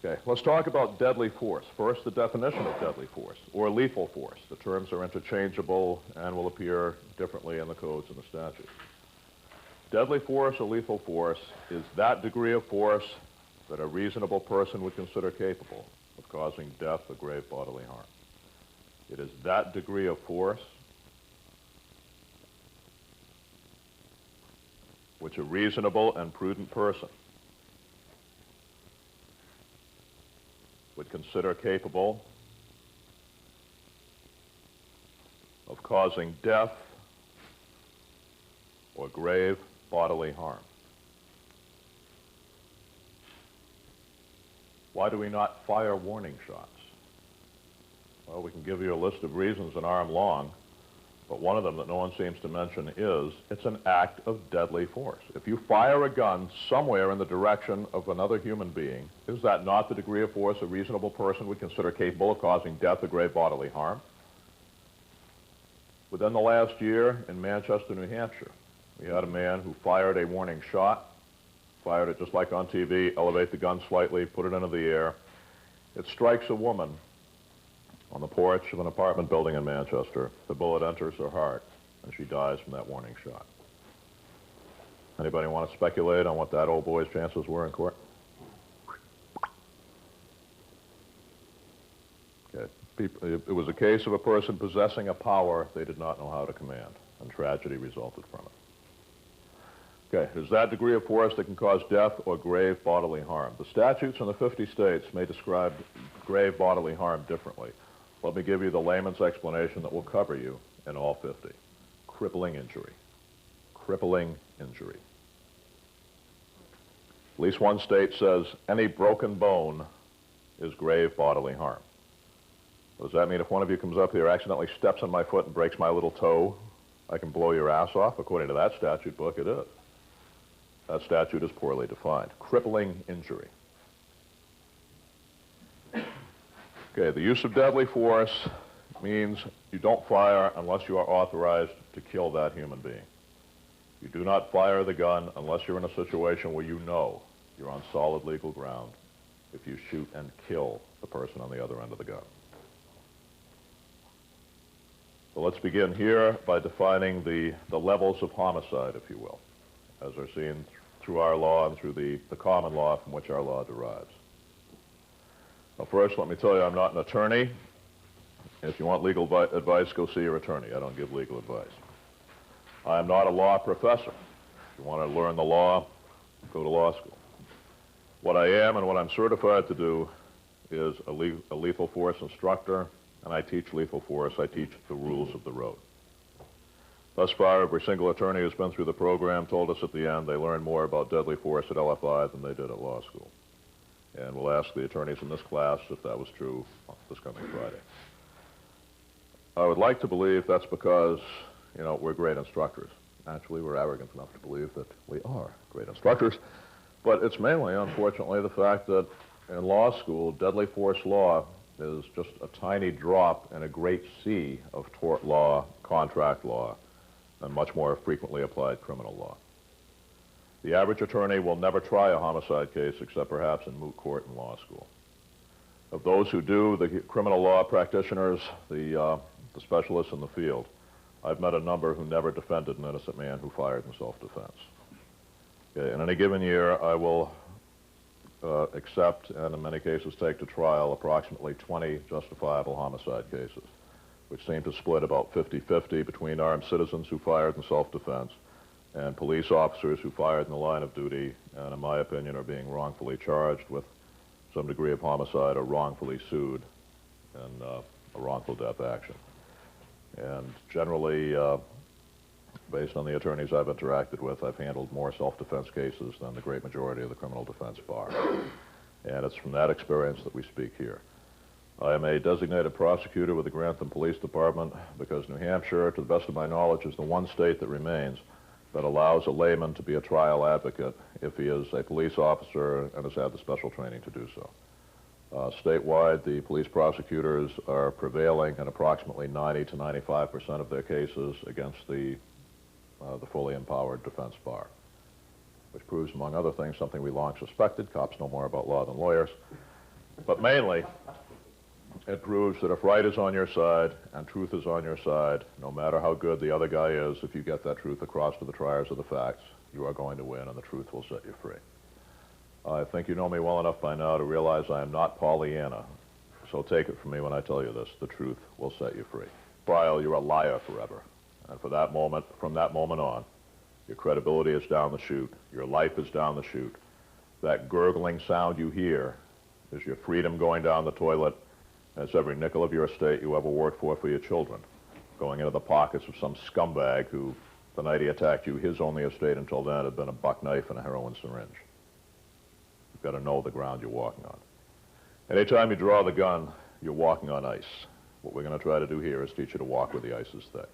Okay, let's talk about deadly force. First, the definition of deadly force, or lethal force. The terms are interchangeable and will appear differently in the codes and the statutes. Deadly force or lethal force is that degree of force that a reasonable person would consider capable of causing death or grave bodily harm. It is that degree of force which a reasonable and prudent person would consider capable of causing death or grave bodily harm. Why do we not fire warning shots? Well, we can give you a list of reasons an arm long, but one of them that no one seems to mention is it's an act of deadly force. If you fire a gun somewhere in the direction of another human being, is that not the degree of force a reasonable person would consider capable of causing death or grave bodily harm? Within the last year in Manchester, New Hampshire, we had a man who fired a warning shot, fired it just like on TV, elevate the gun slightly, put it into the air. It strikes a woman on the porch of an apartment building in Manchester. The bullet enters her heart, and she dies from that warning shot. Anybody want to speculate on what that old boy's chances were in court? Okay. It was a case of a person possessing a power they did not know how to command, and tragedy resulted from it. Okay, is that degree of force that can cause death or grave bodily harm? The statutes in the 50 states may describe grave bodily harm differently. Let me give you the layman's explanation that will cover you in all 50. Crippling injury. Crippling injury. At least one state says any broken bone is grave bodily harm. Does that mean if one of you comes up here, accidentally steps on my foot and breaks my little toe, I can blow your ass off? According to that statute book, it is. That statute is poorly defined. Crippling injury. Okay, the use of deadly force means you don't fire unless you are authorized to kill that human being. You do not fire the gun unless you're in a situation where you know you're on solid legal ground if you shoot and kill the person on the other end of the gun. So let's begin here by defining the levels of homicide, if you will, as are seen through our law and through the common law from which our law derives. Well, first, let me tell you, I'm not an attorney. If you want legal advice, go see your attorney. I don't give legal advice. I am not a law professor. If you want to learn the law, go to law school. What I am and what I'm certified to do is a lethal force instructor, and I teach lethal force. I teach the rules of the road. Thus far, every single attorney who's been through the program told us at the end they learned more about deadly force at LFI than they did at law school. And we'll ask the attorneys in this class if that was true this coming Friday. I would like to believe that's because, we're great instructors. Actually, we're arrogant enough to believe that we are great instructors. But it's mainly, unfortunately, the fact that in law school, deadly force law is just a tiny drop in a great sea of tort law, contract law, and much more frequently applied criminal law. The average attorney will never try a homicide case except perhaps in moot court in law school. Of those who do, the criminal law practitioners, the specialists in the field, I've met a number who never defended an innocent man who fired in self-defense. Okay, in any given year, I will accept and in many cases take to trial approximately 20 justifiable homicide cases, which seem to split about 50-50 between armed citizens who fired in self-defense and police officers who fired in the line of duty and, in my opinion, are being wrongfully charged with some degree of homicide or wrongfully sued in a wrongful death action. And generally, based on the attorneys I've interacted with, I've handled more self-defense cases than the great majority of the criminal defense bar. And it's from that experience that we speak here. I am a designated prosecutor with the Grantham Police Department because New Hampshire, to the best of my knowledge, is the one state that remains that allows a layman to be a trial advocate if he is a police officer and has had the special training to do so. Statewide, the police prosecutors are prevailing in approximately 90 to 95% of their cases against the fully empowered defense bar, which proves, among other things, something we long suspected. Cops know more about law than lawyers. But mainly, it proves that if right is on your side and truth is on your side, no matter how good the other guy is, if you get that truth across to the triers of the facts, you are going to win and the truth will set you free. I think you know me well enough by now to realize I am not Pollyanna. So take it from me when I tell you this, the truth will set you free. Trial, you're a liar forever. And from that moment on, your credibility is down the chute, your life is down the chute. That gurgling sound you hear is your freedom going down the toilet, and it's every nickel of your estate you ever worked for your children, going into the pockets of some scumbag who, the night he attacked you, his only estate until then had been a buck knife and a heroin syringe. You've got to know the ground you're walking on. Anytime you draw the gun, you're walking on ice. What we're going to try to do here is teach you to walk where the ice is thick.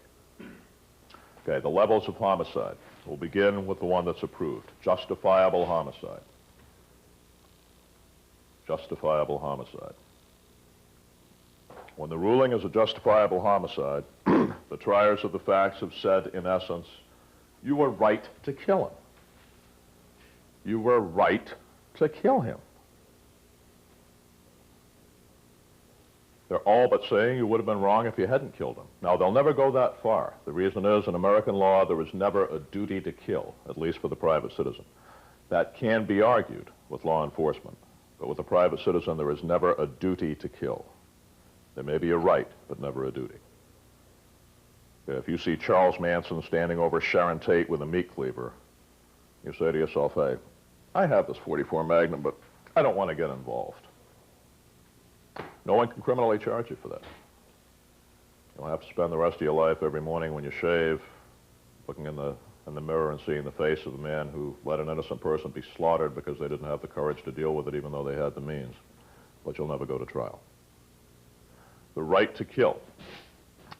Okay, the levels of homicide. We'll begin with the one that's approved, justifiable homicide. Justifiable homicide. When the ruling is a justifiable homicide, the triers of the facts have said, in essence, you were right to kill him. You were right to kill him. They're all but saying you would have been wrong if you hadn't killed him. Now, they'll never go that far. The reason is, in American law, there is never a duty to kill, at least for the private citizen. That can be argued with law enforcement, but with a private citizen, there is never a duty to kill. There may be a right, but never a duty. If you see Charles Manson standing over Sharon Tate with a meat cleaver, you say to yourself, hey, I have this .44 Magnum, but I don't want to get involved. No one can criminally charge you for that. You'll have to spend the rest of your life every morning when you shave, looking in the mirror and seeing the face of the man who let an innocent person be slaughtered because they didn't have the courage to deal with it even though they had the means. But you'll never go to trial. The right to kill.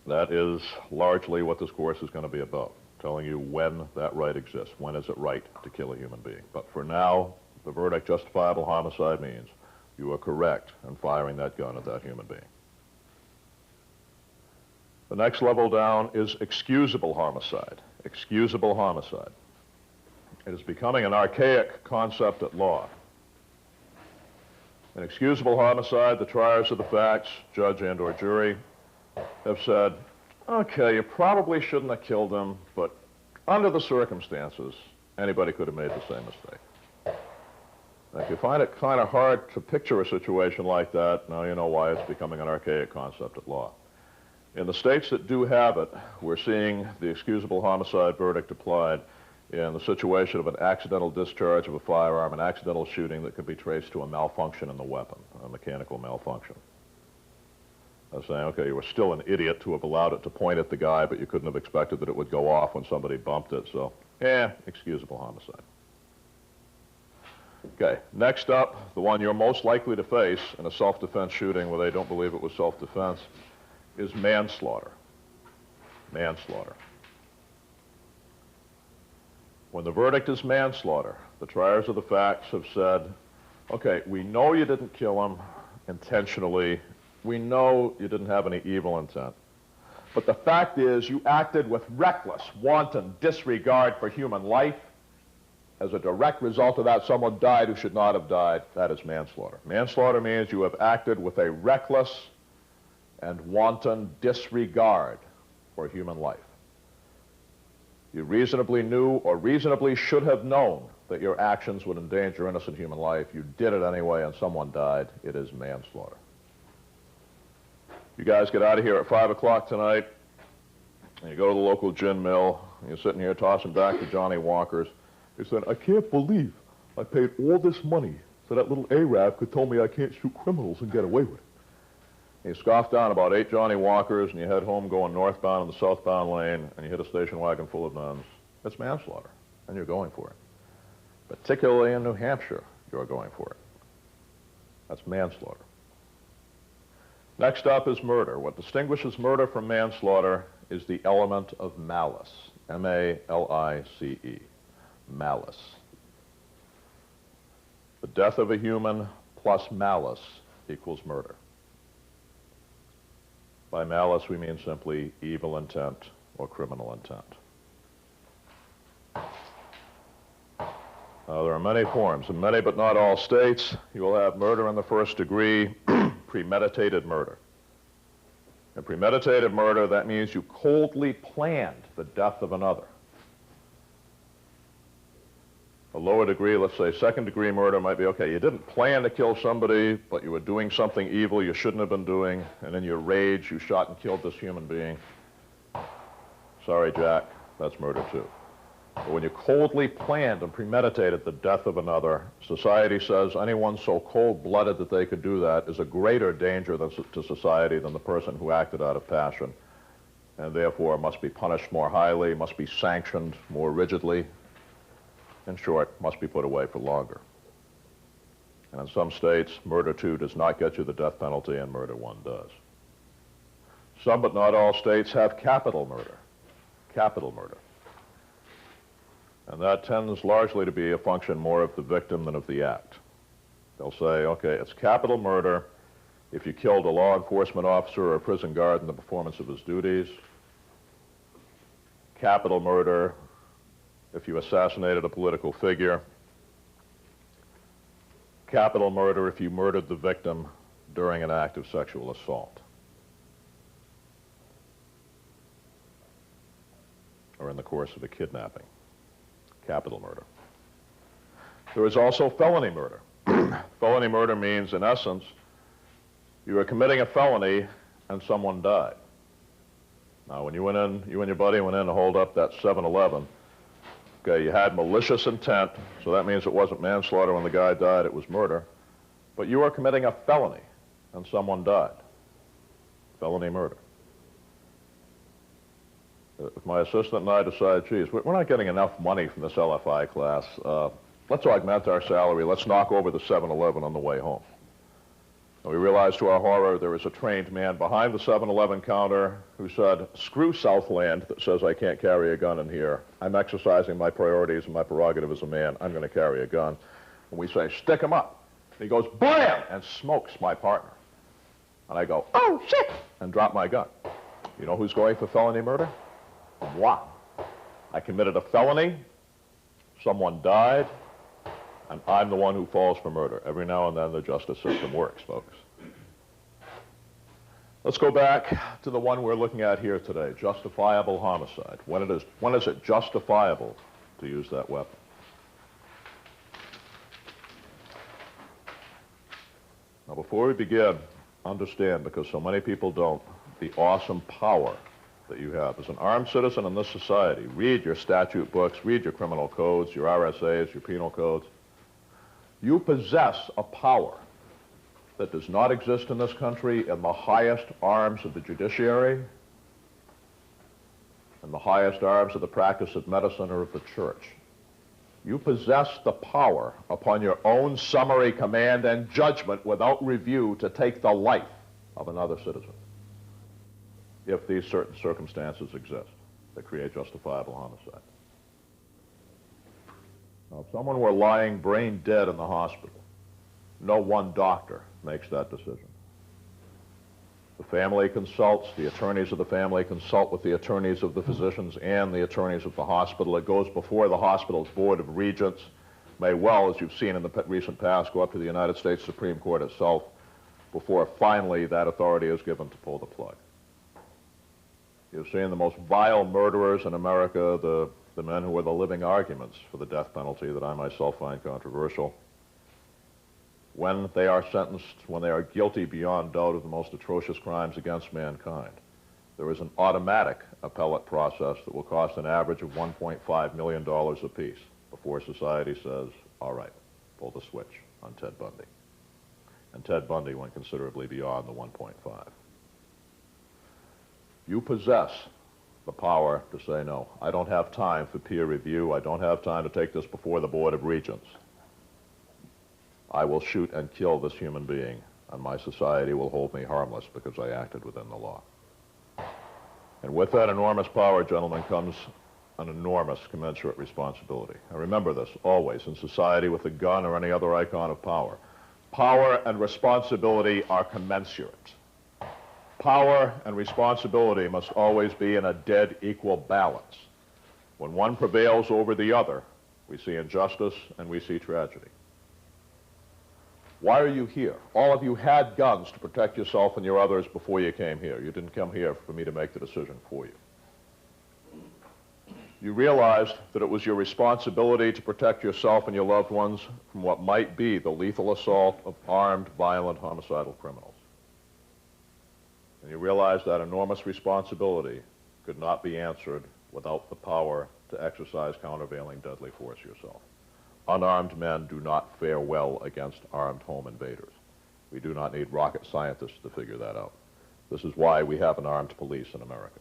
That is largely what this course is going to be about, telling you when that right exists. When is it right to kill a human being? But for now, the verdict, justifiable homicide, means you are correct in firing that gun at that human being. The next level down is excusable homicide. Excusable homicide. It is becoming an archaic concept at law. In excusable homicide, the triers of the facts, judge and or jury, have said, okay, you probably shouldn't have killed him, but under the circumstances, anybody could have made the same mistake. Now, if you find it kind of hard to picture a situation like that, now you know why it's becoming an archaic concept at law. In the states that do have it, we're seeing the excusable homicide verdict applied in the situation of an accidental discharge of a firearm, an accidental shooting that could be traced to a malfunction in the weapon, a mechanical malfunction. I'm saying, okay, you were still an idiot to have allowed it to point at the guy, but you couldn't have expected that it would go off when somebody bumped it, so, excusable homicide. Okay, next up, the one you're most likely to face in a self-defense shooting where they don't believe it was self-defense is manslaughter. Manslaughter. When the verdict is manslaughter, the triers of the facts have said, okay, we know you didn't kill him intentionally. We know you didn't have any evil intent. But the fact is you acted with reckless, wanton disregard for human life. As a direct result of that, someone died who should not have died. That is manslaughter. Manslaughter means you have acted with a reckless and wanton disregard for human life. You reasonably knew or reasonably should have known that your actions would endanger innocent human life. You did it anyway and someone died. It is manslaughter. You guys get out of here at 5 o'clock tonight, and you go to the local gin mill, and you're sitting here tossing back to Johnny Walker's. He said, I can't believe I paid all this money so that little Arab could tell me I can't shoot criminals and get away with it. And you scoff down about 8 Johnny Walkers, and you head home going northbound in the southbound lane, and you hit a station wagon full of nuns. It's manslaughter, and you're going for it. Particularly in New Hampshire, you're going for it. That's manslaughter. Next up is murder. What distinguishes murder from manslaughter is the element of malice. M-A-L-I-C-E. Malice. The death of a human plus malice equals murder. By malice, we mean simply evil intent or criminal intent. There are many forms. In many but not all states, you will have murder in the first degree, premeditated murder. In premeditated murder, that means you coldly planned the death of another. A lower degree, let's say second degree murder, might be, okay, you didn't plan to kill somebody, but you were doing something evil you shouldn't have been doing, and in your rage, you shot and killed this human being. Sorry, Jack, that's murder too. But when you coldly planned and premeditated the death of another, society says anyone so cold-blooded that they could do that is a greater danger to society than the person who acted out of passion, and therefore must be punished more highly, must be sanctioned more rigidly. In short, must be put away for longer. And in some states, murder 2 does not get you the death penalty, and murder 1 does. Some but not all states have capital murder. Capital murder. And that tends largely to be a function more of the victim than of the act. They'll say, okay, it's capital murder if you killed a law enforcement officer or a prison guard in the performance of his duties. Capital murder if you assassinated a political figure. Capital murder if you murdered the victim during an act of sexual assault. Or in the course of a kidnapping. Capital murder. There is also felony murder. Felony murder means, in essence, you were committing a felony and someone died. Now, when you went in, you and your buddy went in to hold up that 7-Eleven, okay, you had malicious intent, so that means it wasn't manslaughter when the guy died, it was murder. But you were committing a felony and someone died. Felony murder. If my assistant and I decide, geez, we're not getting enough money from this LFI class, let's augment our salary, let's knock over the 7-Eleven on the way home. And we realized to our horror there was a trained man behind the 7-Eleven counter who said, screw Southland that says I can't carry a gun in here. I'm exercising my priorities and my prerogative as a man. I'm going to carry a gun. And we say, stick him up. And he goes, blam, and smokes my partner. And I go, oh, shit, and drop my gun. You know who's going for felony murder? Moi. I committed a felony, someone died, and I'm the one who falls for murder. Every now and then the justice system works, folks. Let's go back to the one we're looking at here today, justifiable homicide. When is it justifiable to use that weapon? Now, before we begin, understand, because so many people don't, the awesome power that you have. As an armed citizen in this society, read your statute books, read your criminal codes, your RSAs, your penal codes. You possess a power that does not exist in this country in the highest arms of the judiciary, in the highest arms of the practice of medicine or of the church. You possess the power upon your own summary command and judgment without review to take the life of another citizen, if these certain circumstances exist that create justifiable homicide. Now, if someone were lying brain dead in the hospital, no one doctor makes that decision. The family consults, the attorneys of the family consult with the attorneys of the physicians and the attorneys of the hospital. It goes before the hospital's Board of Regents, may well, as you've seen in the recent past, go up to the United States Supreme Court itself before finally that authority is given to pull the plug. You've seen the most vile murderers in America, the men who are the living arguments for the death penalty that I myself find controversial. When they are sentenced, when they are guilty beyond doubt of the most atrocious crimes against mankind, there is an automatic appellate process that will cost an average of $1.5 million apiece before society says, all right, pull the switch on Ted Bundy. And Ted Bundy went considerably beyond the 1.5. You possess the power to say, no, I don't have time for peer review. I don't have time to take this before the Board of Regents. I will shoot and kill this human being, and my society will hold me harmless because I acted within the law. And with that enormous power, gentlemen, comes an enormous commensurate responsibility. And remember this always in society with a gun or any other icon of power. Power and responsibility are commensurate. Power and responsibility must always be in a dead equal balance. When one prevails over the other, We see injustice, and we see tragedy. Why are you here? All of you had guns to protect yourself and your others before you came here. You didn't come here for me to make the decision for you. You realized that it was your responsibility to protect yourself and your loved ones from what might be the lethal assault of armed, violent, homicidal criminals. And you realized that enormous responsibility could not be answered without the power to exercise countervailing deadly force yourself. Unarmed men do not fare well against armed home invaders. We do not need rocket scientists to figure that out. This is why we have an armed police in America.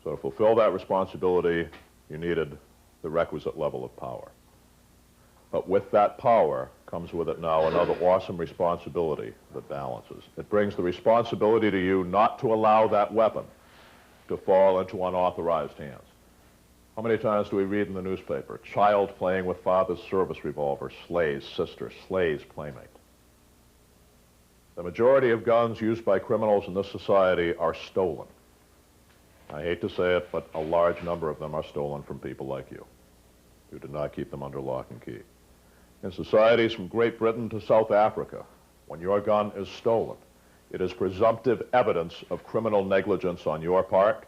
So to fulfill that responsibility, you needed the requisite level of power. But with that power comes with it now another awesome responsibility that balances. It brings the responsibility to you not to allow that weapon to fall into unauthorized hands. How many times do we read in the newspaper, child playing with father's service revolver, slays sister, slays playmate? The majority of guns used by criminals in this society are stolen. I hate to say it, but a large number of them are stolen from people like you, who did not keep them under lock and key. In societies from Great Britain to South Africa, when your gun is stolen, it is presumptive evidence of criminal negligence on your part,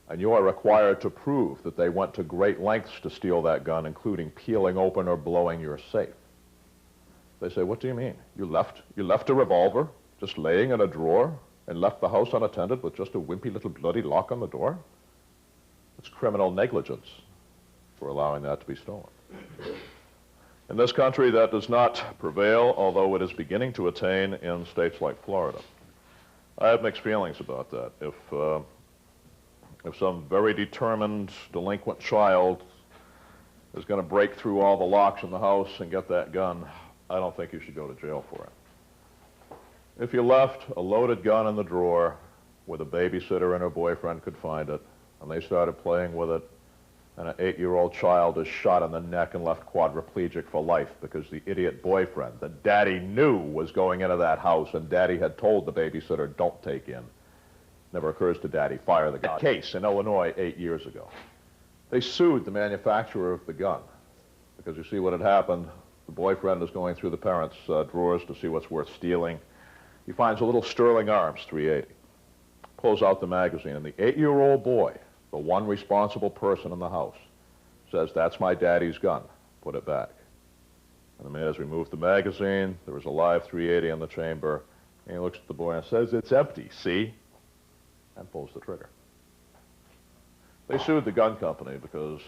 and you are required to prove that they went to great lengths to steal that gun, including peeling open or blowing your safe. They say, what do you mean? You left a revolver just laying in a drawer and left the house unattended with just a wimpy little bloody lock on the door? It's criminal negligence for allowing that to be stolen. In this country, that does not prevail, although it is beginning to attain in states like Florida. I have mixed feelings about that. If some very determined delinquent child is going to break through all the locks in the house and get that gun, I don't think you should go to jail for it. If you left a loaded gun in the drawer where the babysitter and her boyfriend could find it, and they started playing with it, and an 8-year-old child is shot in the neck and left quadriplegic for life because the idiot boyfriend that daddy knew was going into that house and daddy had told the babysitter, don't take in. Never occurs to daddy, fire the gun. Case in Illinois 8 years ago. They sued the manufacturer of the gun because you see what had happened. The boyfriend is going through the parents' drawers to see what's worth stealing. He finds a little Sterling Arms 380, pulls out the magazine, and the 8-year-old boy, the one responsible person in the house, says, that's my daddy's gun, put it back. And the man has removed the magazine, there was a live 380 in the chamber, and he looks at the boy and says, it's empty, see? And pulls the trigger. They sued the gun company because,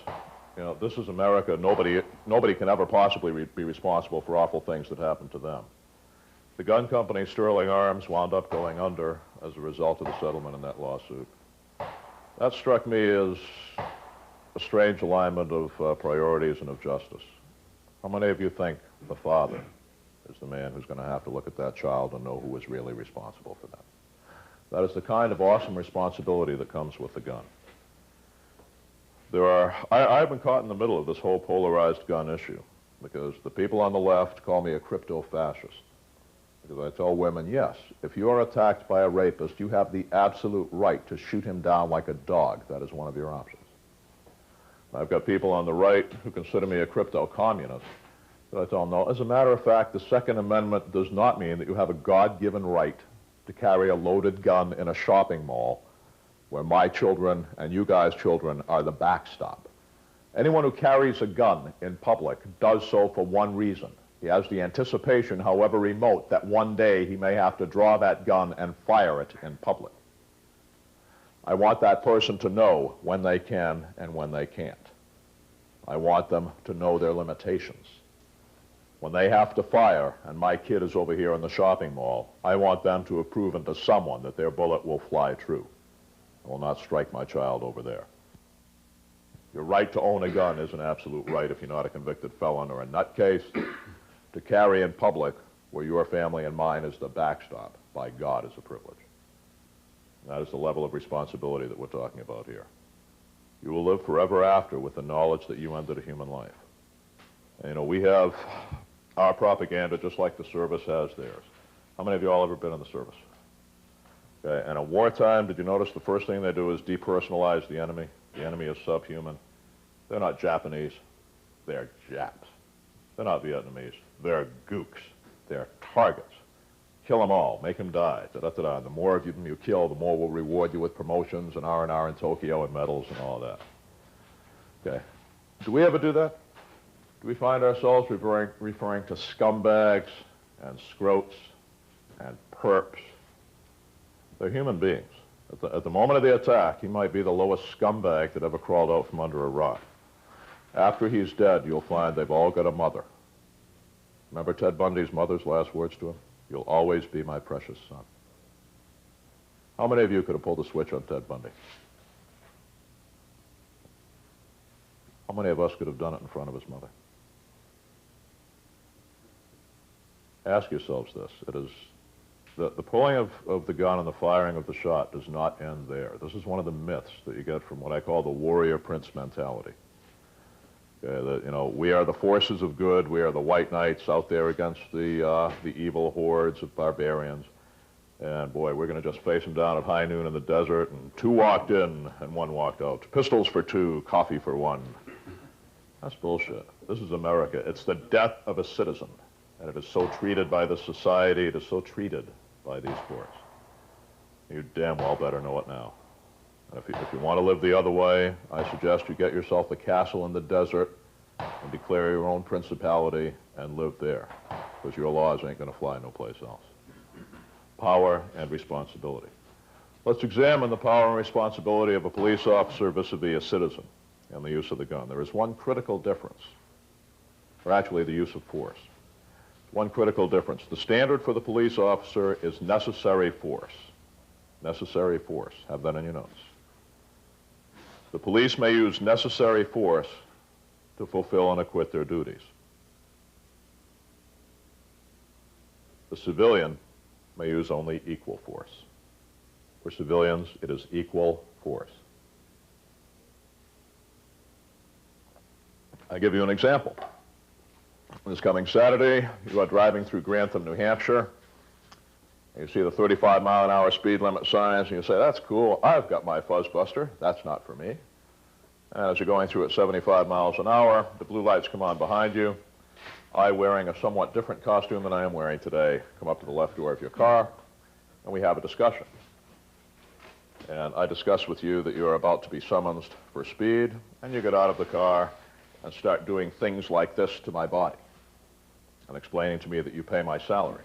you know, this is America. Nobody can ever possibly be responsible for awful things that happen to them. The gun company, Sterling Arms, wound up going under as a result of the settlement in that lawsuit. That struck me as a strange alignment of priorities and of justice. How many of you think the father is the man who's going to have to look at that child and know who is really responsible for them? That is the kind of awesome responsibility that comes with the gun. I've been caught in the middle of this whole polarized gun issue because the people on the left call me a crypto-fascist. Because I tell women, yes, if you are attacked by a rapist, you have the absolute right to shoot him down like a dog. That is one of your options. I've got people on the right who consider me a crypto-communist. But I tell them, no, as a matter of fact, the Second Amendment does not mean that you have a God-given right to carry a loaded gun in a shopping mall where my children and you guys' children are the backstop. Anyone who carries a gun in public does so for one reason. He has the anticipation, however remote, that one day he may have to draw that gun and fire it in public. I want that person to know when they can and when they can't. I want them to know their limitations. When they have to fire, and my kid is over here in the shopping mall, I want them to have proven to someone that their bullet will fly true. I will not strike my child over there. Your right to own a gun is an absolute right if you're not a convicted felon or a nutcase. To carry in public, where your family and mine is the backstop, by God, is a privilege. And that is the level of responsibility that we're talking about here. You will live forever after with the knowledge that you ended a human life. And, you know, we have our propaganda just like the service has theirs. How many of you all ever been in the service? Okay, and at wartime, did you notice the first thing they do is depersonalize the enemy? The enemy is subhuman. They're not Japanese. They're Japs. They're not Vietnamese. They're gooks. They're targets. Kill them all. Make them die. Da-da-da-da. And the more of them you kill, the more we'll reward you with promotions and R&R in Tokyo and medals and all that. Okay. Do we ever do that? Do we find ourselves referring to scumbags and scroats and perps? They're human beings. At the moment of the attack, he might be the lowest scumbag that ever crawled out from under a rock. After he's dead, you'll find they've all got a mother. Remember Ted Bundy's mother's last words to him? You'll always be my precious son. How many of you could have pulled the switch on Ted Bundy? How many of us could have done it in front of his mother? Ask yourselves this. It is the pulling of the gun and the firing of the shot does not end there. This is one of the myths that you get from what I call the warrior prince mentality. Okay, you know, we are the forces of good. We are the white knights out there against the evil hordes of barbarians. And boy, we're going to just face them down at high noon in the desert. And 2 walked in and 1 walked out. Pistols for 2, coffee for 1. That's bullshit. This is America. It's the death of a citizen. And it is so treated by the society. It is so treated by these courts. You damn well better know it now. If you want to live the other way, I suggest you get yourself a castle in the desert and declare your own principality and live there, because your laws ain't going to fly no place else. Power and responsibility. Let's examine the power and responsibility of a police officer vis-a-vis a citizen and the use of the gun. There is one critical difference, or actually the use of force. One critical difference. The standard for the police officer is necessary force. Necessary force. Have that in your notes. The police may use necessary force to fulfill and acquit their duties. The civilian may use only equal force. For civilians, it is equal force. I'll give you an example. This coming Saturday, you are driving through Grantham, New Hampshire. You see the 35-mile-an-hour speed limit signs, and you say, that's cool, I've got my fuzzbuster. That's not for me. And as you're going through at 75 miles an hour, the blue lights come on behind you. I, wearing a somewhat different costume than I am wearing today, come up to the left door of your car, and we have a discussion. And I discuss with you that you're about to be summoned for speed, and you get out of the car and start doing things like this to my body and explaining to me that you pay my salary.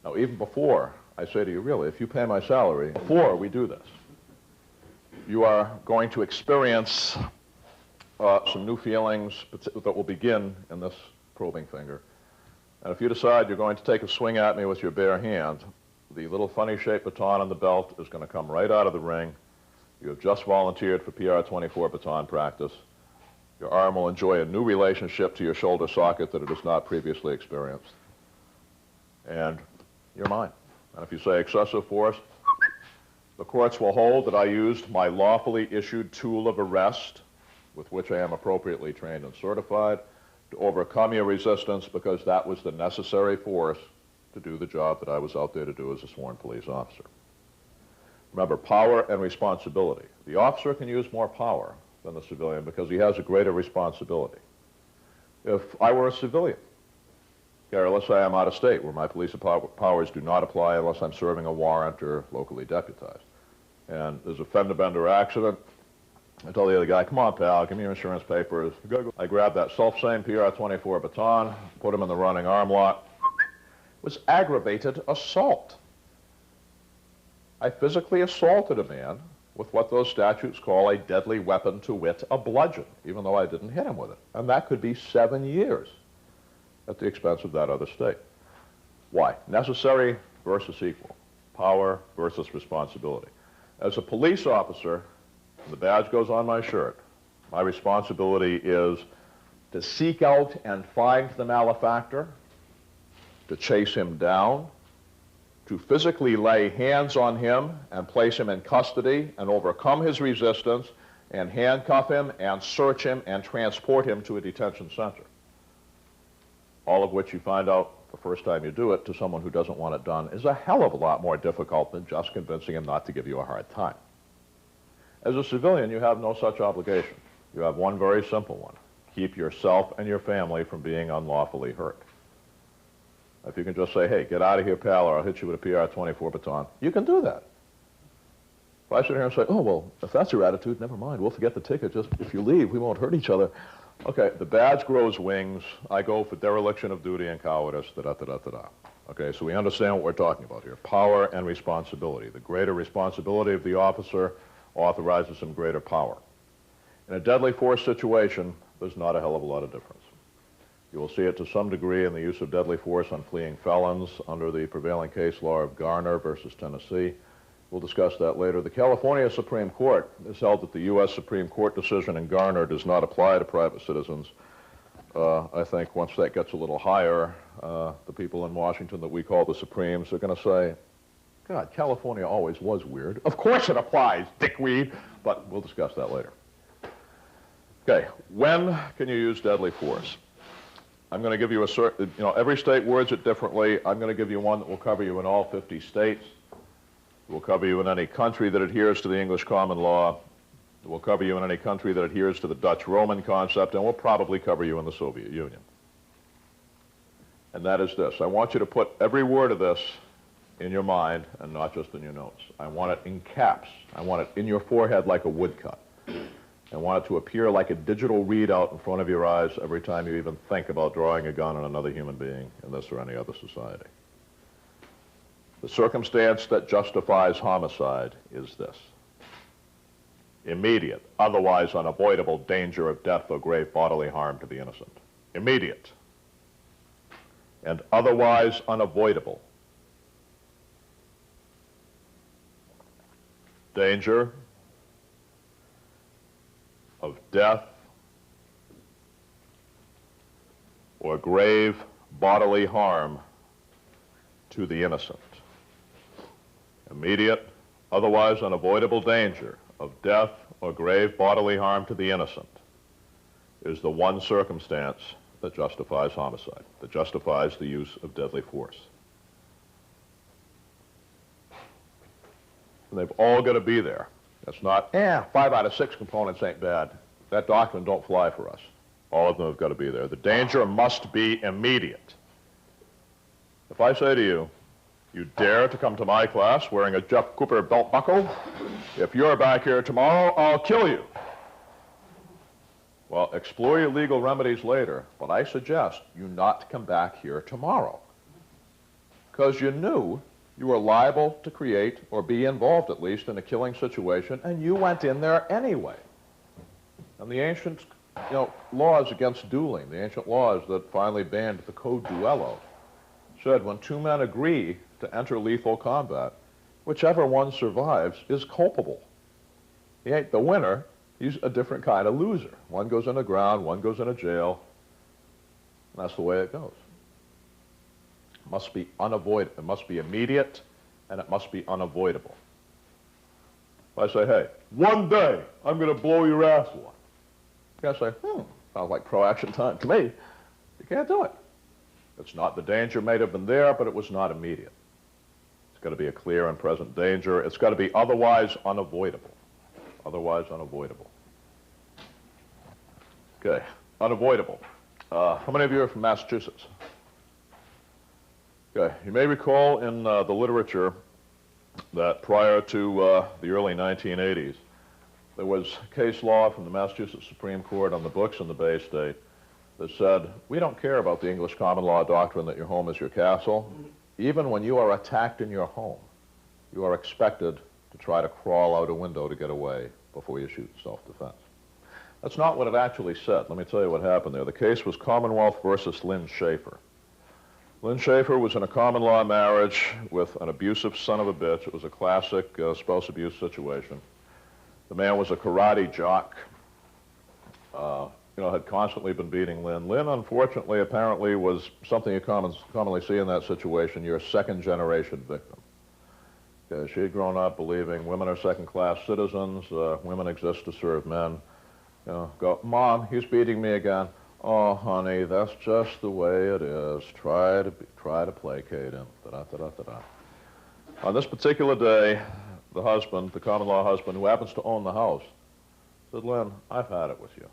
Now, even before I say to you, really, if you pay my salary, before we do this, you are going to experience some new feelings that will begin in this probing finger. And if you decide you're going to take a swing at me with your bare hand, the little funny-shaped baton on the belt is going to come right out of the ring. You have just volunteered for PR-24 baton practice. Your arm will enjoy a new relationship to your shoulder socket that it has not previously experienced. And you're mine. And if you say excessive force, the courts will hold that I used my lawfully issued tool of arrest, with which I am appropriately trained and certified, to overcome your resistance because that was the necessary force to do the job that I was out there to do as a sworn police officer. Remember, power and responsibility. The officer can use more power than the civilian because he has a greater responsibility. If I were a civilian, or let's say I'm out of state where my police powers do not apply unless I'm serving a warrant or locally deputized, and there's a fender-bender accident, I tell the other guy, come on, pal, give me your insurance papers. I grab that self-same PR-24 baton, put him in the running arm lock. It was aggravated assault. I physically assaulted a man with what those statutes call a deadly weapon, to wit, a bludgeon, even though I didn't hit him with it. And that could be 7 years at the expense of that other state. Why? Necessary versus equal. Power versus responsibility. As a police officer, and the badge goes on my shirt, my responsibility is to seek out and find the malefactor, to chase him down, to physically lay hands on him and place him in custody and overcome his resistance and handcuff him and search him and transport him to a detention center. All of which you find out the first time you do it to someone who doesn't want it done is a hell of a lot more difficult than just convincing him not to give you a hard time. As a civilian, you have no such obligation. You have one very simple one. keep yourself and your family from being unlawfully hurt. If you can just say, hey, get out of here, pal, or I'll hit you with a PR-24 baton, you can do that. If I sit here and say, oh, well, if that's your attitude, never mind. We'll forget the ticket. Just if you leave, we won't hurt each other. Okay, the badge grows wings. I go for dereliction of duty and cowardice, da-da-da-da-da-da. Okay, so we understand what we're talking about here. Power and responsibility. The greater responsibility of the officer authorizes some greater power. In a deadly force situation, there's not a hell of a lot of difference. You will see it to some degree in the use of deadly force on fleeing felons under the prevailing case law of Garner versus Tennessee. We'll discuss that later. The California Supreme Court has held that the U.S. Supreme Court decision in Garner does not apply to private citizens. I think once that gets a little higher, the people in Washington that we call the Supremes are going to say, God, California always was weird. Of course it applies, dickweed, but we'll discuss that later. Okay, when can you use deadly force? I'm going to give you a certain, every state words it differently. I'm going to give you one that will cover you in all 50 states. It will cover you in any country that adheres to the English common law. It will cover you in any country that adheres to the Dutch Roman concept, and will probably cover you in the Soviet Union. And that is this. I want you to put every word of this in your mind and not just in your notes. I want it in caps. I want it in your forehead like a woodcut. I want it to appear like a digital readout in front of your eyes every time you even think about drawing a gun on another human being in this or any other society. The circumstance that justifies homicide is this: immediate, otherwise unavoidable danger of death or grave bodily harm to the innocent. Immediate and otherwise unavoidable danger of death or grave bodily harm to the innocent. Immediate, otherwise unavoidable danger of death or grave bodily harm to the innocent is the one circumstance that justifies homicide, that justifies the use of deadly force. And they've all got to be there. That's not, 5 out of 6 components ain't bad. That doctrine don't fly for us. All of them have got to be there. The danger must be immediate. If I say to you, you dare to come to my class wearing a Jeff Cooper belt buckle, if you're back here tomorrow, I'll kill you. Well, explore your legal remedies later, but I suggest you not come back here tomorrow, because you knew you were liable to create or be involved at least in a killing situation, and you went in there anyway. And the ancient laws against dueling, the ancient laws that finally banned the code duello, said when 2 men agree to enter lethal combat, whichever one survives is culpable. He ain't the winner, he's a different kind of loser. One goes in the ground, one goes into jail, and that's the way it goes. It must be unavoidable. It must be immediate, and it must be unavoidable. If I say, hey, one day I'm going to blow your ass one, you can't say, sounds like pro-action time to me. You can't do it. It's not, the danger may have been there, but it was not immediate. It's got to be a clear and present danger. It's got to be otherwise unavoidable. Otherwise unavoidable. Okay, unavoidable. How many of you are from Massachusetts? Okay, you may recall in the literature that prior to the early 1980s, there was case law from the Massachusetts Supreme Court on the books in the Bay State that said, we don't care about the English common law doctrine that your home is your castle. Even when you are attacked in your home, you are expected to try to crawl out a window to get away before you shoot self-defense. That's not what it actually said. Let me tell you what happened there. The case was Commonwealth versus Lynn Schaefer. Lynn Schaefer was in a common law marriage with an abusive son of a bitch. It was a classic spouse abuse situation. The man was a karate jock, had constantly been beating Lynn. Lynn, unfortunately, apparently was something you commonly see in that situation, your second-generation victim. She had grown up believing women are second-class citizens, women exist to serve men. Go, Mom, he's beating me again. Oh, honey, that's just the way it is. Try to placate him. Da-da-da-da-da-da. On this particular day, the husband, the common law husband, who happens to own the house, said, Lynn, I've had it with you.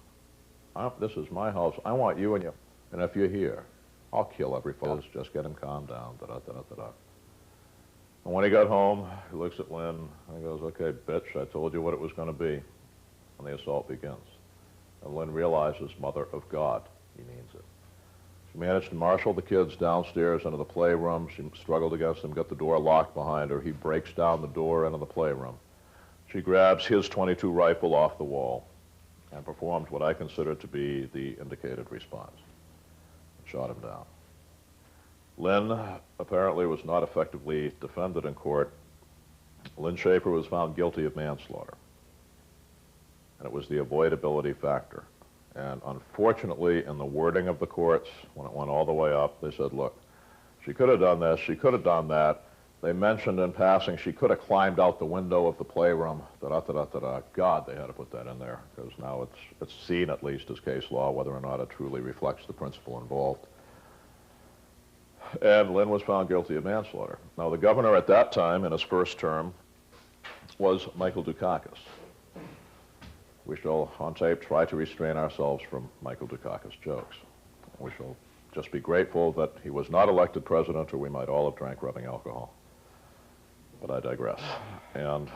This is my house. I want you and you. And if you're here, I'll kill every fellow. Just get him calmed down. Da-da-da-da-da. And when he got home, he looks at Lynn and he goes, okay, bitch, I told you what it was going to be. And the assault begins. And Lynn realizes, mother of God, he means it. She managed to marshal the kids downstairs into the playroom. She struggled against him, got the door locked behind her. He breaks down the door into the playroom. She grabs his .22 rifle off the wall and performed what I consider to be the indicated response. Shot him down. Lynn apparently was not effectively defended in court. Lynn Schaefer was found guilty of manslaughter. And it was the avoidability factor. And unfortunately, in the wording of the courts, when it went all the way up, they said, look, she could have done this, she could have done that. They mentioned in passing she could have climbed out the window of the playroom. Da-da-da-da-da-da. God, they had to put that in there, because now it's seen, at least, as case law, whether or not it truly reflects the principle involved. And Lynn was found guilty of manslaughter. Now, the governor at that time, in his first term, was Michael Dukakis. We shall, on tape, try to restrain ourselves from Michael Dukakis jokes. We shall just be grateful that he was not elected president, or we might all have drank rubbing alcohol. But I digress. And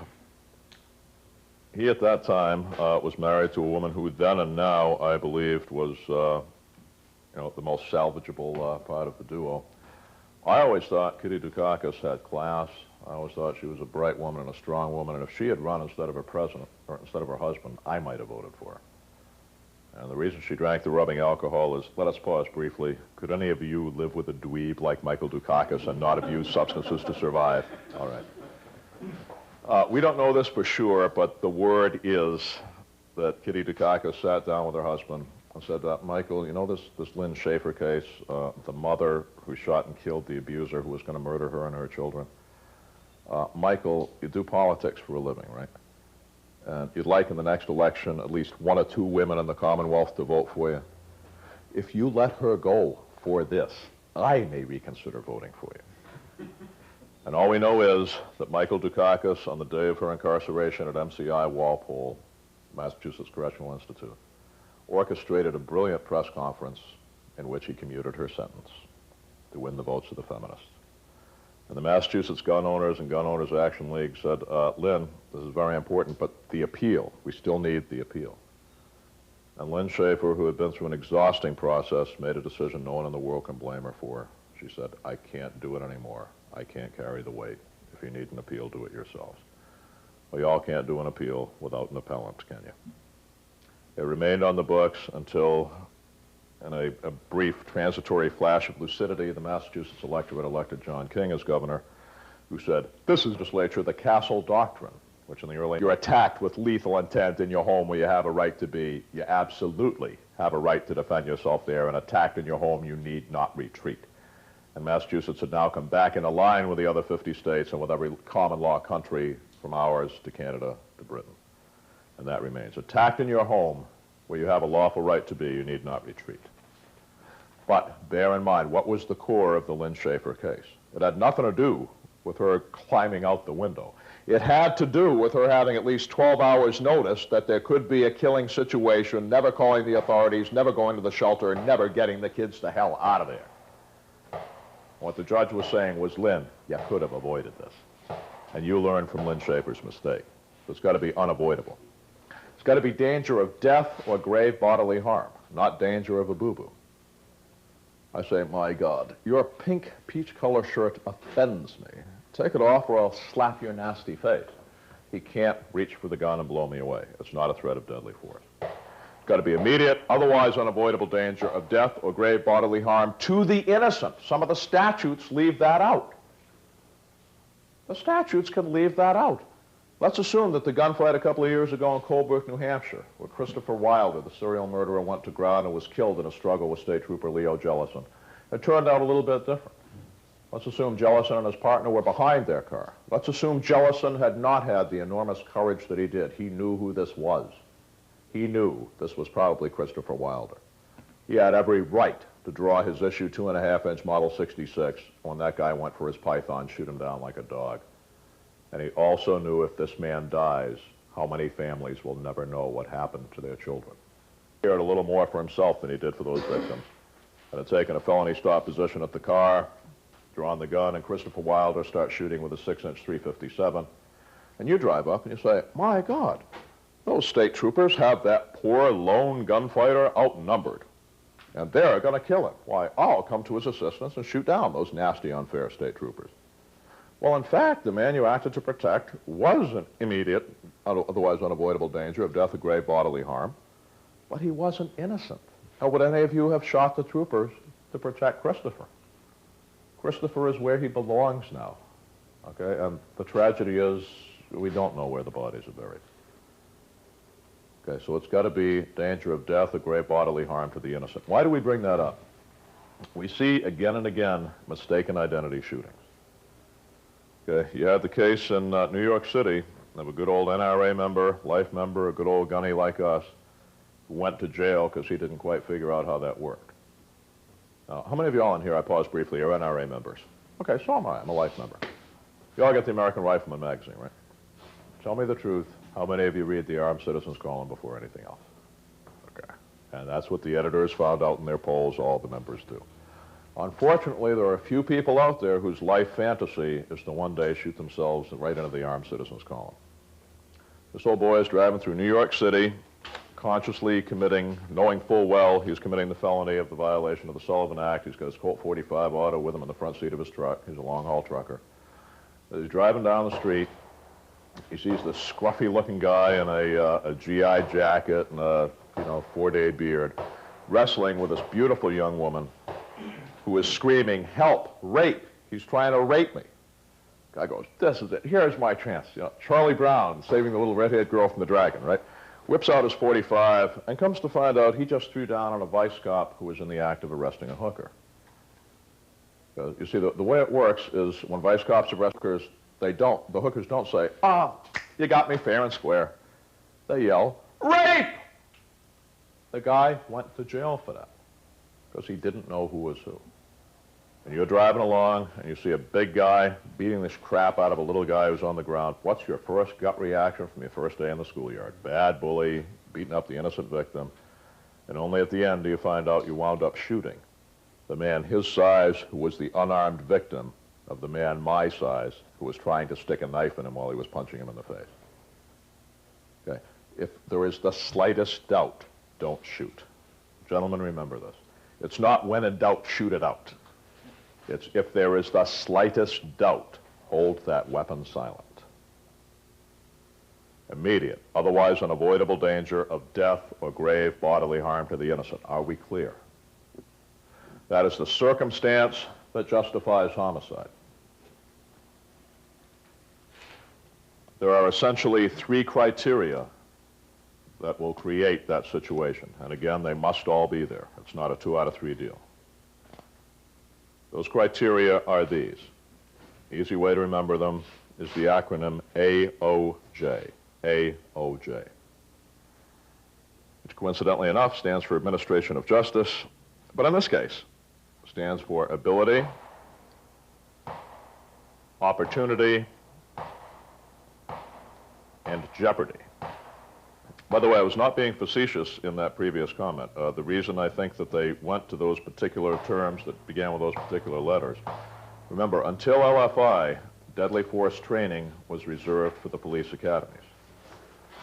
he, at that time, was married to a woman who then and now, I believed, was the most salvageable part of the duo. I always thought Kitty Dukakis had class. I always thought she was a bright woman and a strong woman, and if she had run instead of her president, or instead of her husband, I might have voted for her. And the reason she drank the rubbing alcohol is, let us pause briefly. Could any of you live with a dweeb like Michael Dukakis and not have used substances to survive? All right. We don't know this for sure, but the word is that Kitty Dukakis sat down with her husband and said, Michael, you know this Lynn Schaefer case, the mother who shot and killed the abuser who was going to murder her and her children? Michael, you do politics for a living, right? And you'd like in the next election at least 1 or 2 women in the Commonwealth to vote for you. If you let her go for this, I may reconsider voting for you. And all we know is that Michael Dukakis, on the day of her incarceration at MCI Walpole, Massachusetts Correctional Institute, orchestrated a brilliant press conference in which he commuted her sentence to win the votes of the feminists. And the Massachusetts Gun Owners and Gun Owners Action League said, Lynn, this is very important, but the appeal, we still need the appeal. And Lynn Schaefer, who had been through an exhausting process, made a decision no one in the world can blame her for. She said, I can't do it anymore. I can't carry the weight. If you need an appeal, do it yourselves. Well, y'all can't do an appeal without an appellant, can you? It remained on the books until, in a brief transitory flash of lucidity, the Massachusetts electorate elected John King as governor, who said, this is legislature, the Castle Doctrine, which in the early, you're attacked with lethal intent in your home where you have a right to be. You absolutely have a right to defend yourself there, and attacked in your home, you need not retreat. And Massachusetts had now come back into line with the other 50 states and with every common law country from ours to Canada to Britain. And that remains. Attacked in your home where you have a lawful right to be, you need not retreat. But bear in mind, what was the core of the Lynn Schaefer case? It had nothing to do with her climbing out the window. It had to do with her having at least 12 hours notice that there could be a killing situation, never calling the authorities, never going to the shelter, never getting the kids the hell out of there. What the judge was saying was, Lynn, you could have avoided this. And you learned from Lynn Schaefer's mistake. It's got to be unavoidable. It's got to be danger of death or grave bodily harm, not danger of a boo-boo. I say, my God, your pink peach color shirt offends me. Take it off or I'll slap your nasty face. He can't reach for the gun and blow me away. It's not a threat of deadly force. It's got to be immediate, otherwise unavoidable danger of death or grave bodily harm to the innocent. Some of the statutes leave that out. The statutes can leave that out. Let's assume that the gunfight a couple of years ago in Colebrook, New Hampshire, where Christopher Wilder, the serial murderer, went to ground and was killed in a struggle with State Trooper Leo Jellison, it turned out a little bit different. Let's assume Jellison and his partner were behind their car. Let's assume Jellison had not had the enormous courage that he did. He knew who this was. He knew this was probably Christopher Wilder. He had every right to draw his issue 2.5-inch Model 66 when that guy went for his python, shoot him down like a dog. And he also knew if this man dies, how many families will never know what happened to their children. cared a little more for himself than he did for those victims, and had taken a felony stop position at the car, drawn the gun, and Christopher Wilder starts shooting with a 6-inch .357. And you drive up and you say, my God, those state troopers have that poor lone gunfighter outnumbered, and they're going to kill him. Why, I'll come to his assistance and shoot down those nasty, unfair state troopers. Well, in fact, the man you acted to protect was an immediate, otherwise unavoidable danger of death or grave bodily harm, but he wasn't innocent. How would any of you have shot the troopers to protect Christopher? Christopher is where he belongs now, okay? And the tragedy is we don't know where the bodies are buried. Okay, so it's got to be danger of death or grave bodily harm to the innocent. Why do we bring that up? We see again and again mistaken identity shootings. Okay, you had the case in New York City of a good old NRA member, life member, a good old gunny like us, who went to jail because he didn't quite figure out how that worked. Now, how many of y'all in here, I pause briefly, are NRA members? Okay, so am I. I'm a life member. You all get the American Rifleman magazine, right? Tell me the truth. How many of you read the Armed Citizens Column before anything else? Okay. And that's what the editors found out in their polls. All the members do. Unfortunately, there are a few people out there whose life fantasy is to one day shoot themselves right into the Armed Citizens Column. This old boy is driving through New York City, consciously committing, knowing full well he's committing the felony of the violation of the Sullivan Act. He's got his Colt 45 auto with him in the front seat of his truck. He's a long-haul trucker. As he's driving down the street, he sees this scruffy-looking guy in a GI jacket and a, 4-day beard, wrestling with this beautiful young woman who is screaming, help, rape. He's trying to rape me. Guy goes, this is it. Here's my chance. Charlie Brown saving the little redhead girl from the dragon, right? Whips out his 45 and comes to find out he just threw down on a vice cop who was in the act of arresting a hooker. You see, the way it works is when vice cops arrest hookers, the hookers don't say, you got me fair and square. They yell, rape! The guy went to jail for that because he didn't know who was who. And you're driving along and you see a big guy beating this crap out of a little guy who's on the ground. What's your first gut reaction from your first day in the schoolyard? Bad bully, beating up the innocent victim. And only at the end do you find out you wound up shooting the man his size who was the unarmed victim of the man my size who was trying to stick a knife in him while he was punching him in the face. Okay. If there is the slightest doubt, don't shoot. Gentlemen, remember this. It's not when in doubt, shoot it out. It's if there is the slightest doubt, hold that weapon silent. Immediate, otherwise unavoidable danger of death or grave bodily harm to the innocent. Are we clear? That is the circumstance that justifies homicide. There are essentially 3 criteria that will create that situation. And again, they must all be there. It's not a 2 out of 3 deal. Those criteria are these. Easy way to remember them is the acronym AOJ. AOJ. Which coincidentally enough stands for Administration of Justice, but in this case stands for ability, opportunity, and jeopardy. By the way, I was not being facetious in that previous comment. The reason I think that they went to those particular terms that began with those particular letters, remember, until LFI, deadly force training was reserved for the police academies.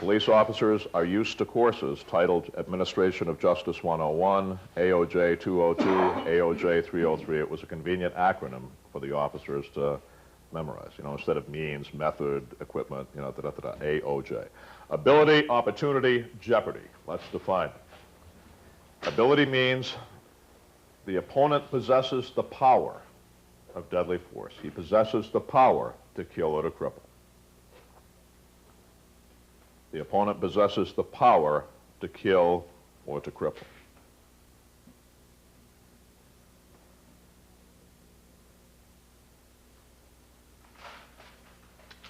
Police officers are used to courses titled Administration of Justice 101, AOJ 202, AOJ 303. It was a convenient acronym for the officers to memorize, instead of means, method, equipment, AOJ. Ability, opportunity, jeopardy. Let's define it. Ability means the opponent possesses the power of deadly force. He possesses the power to kill or to cripple. The opponent possesses the power to kill or to cripple.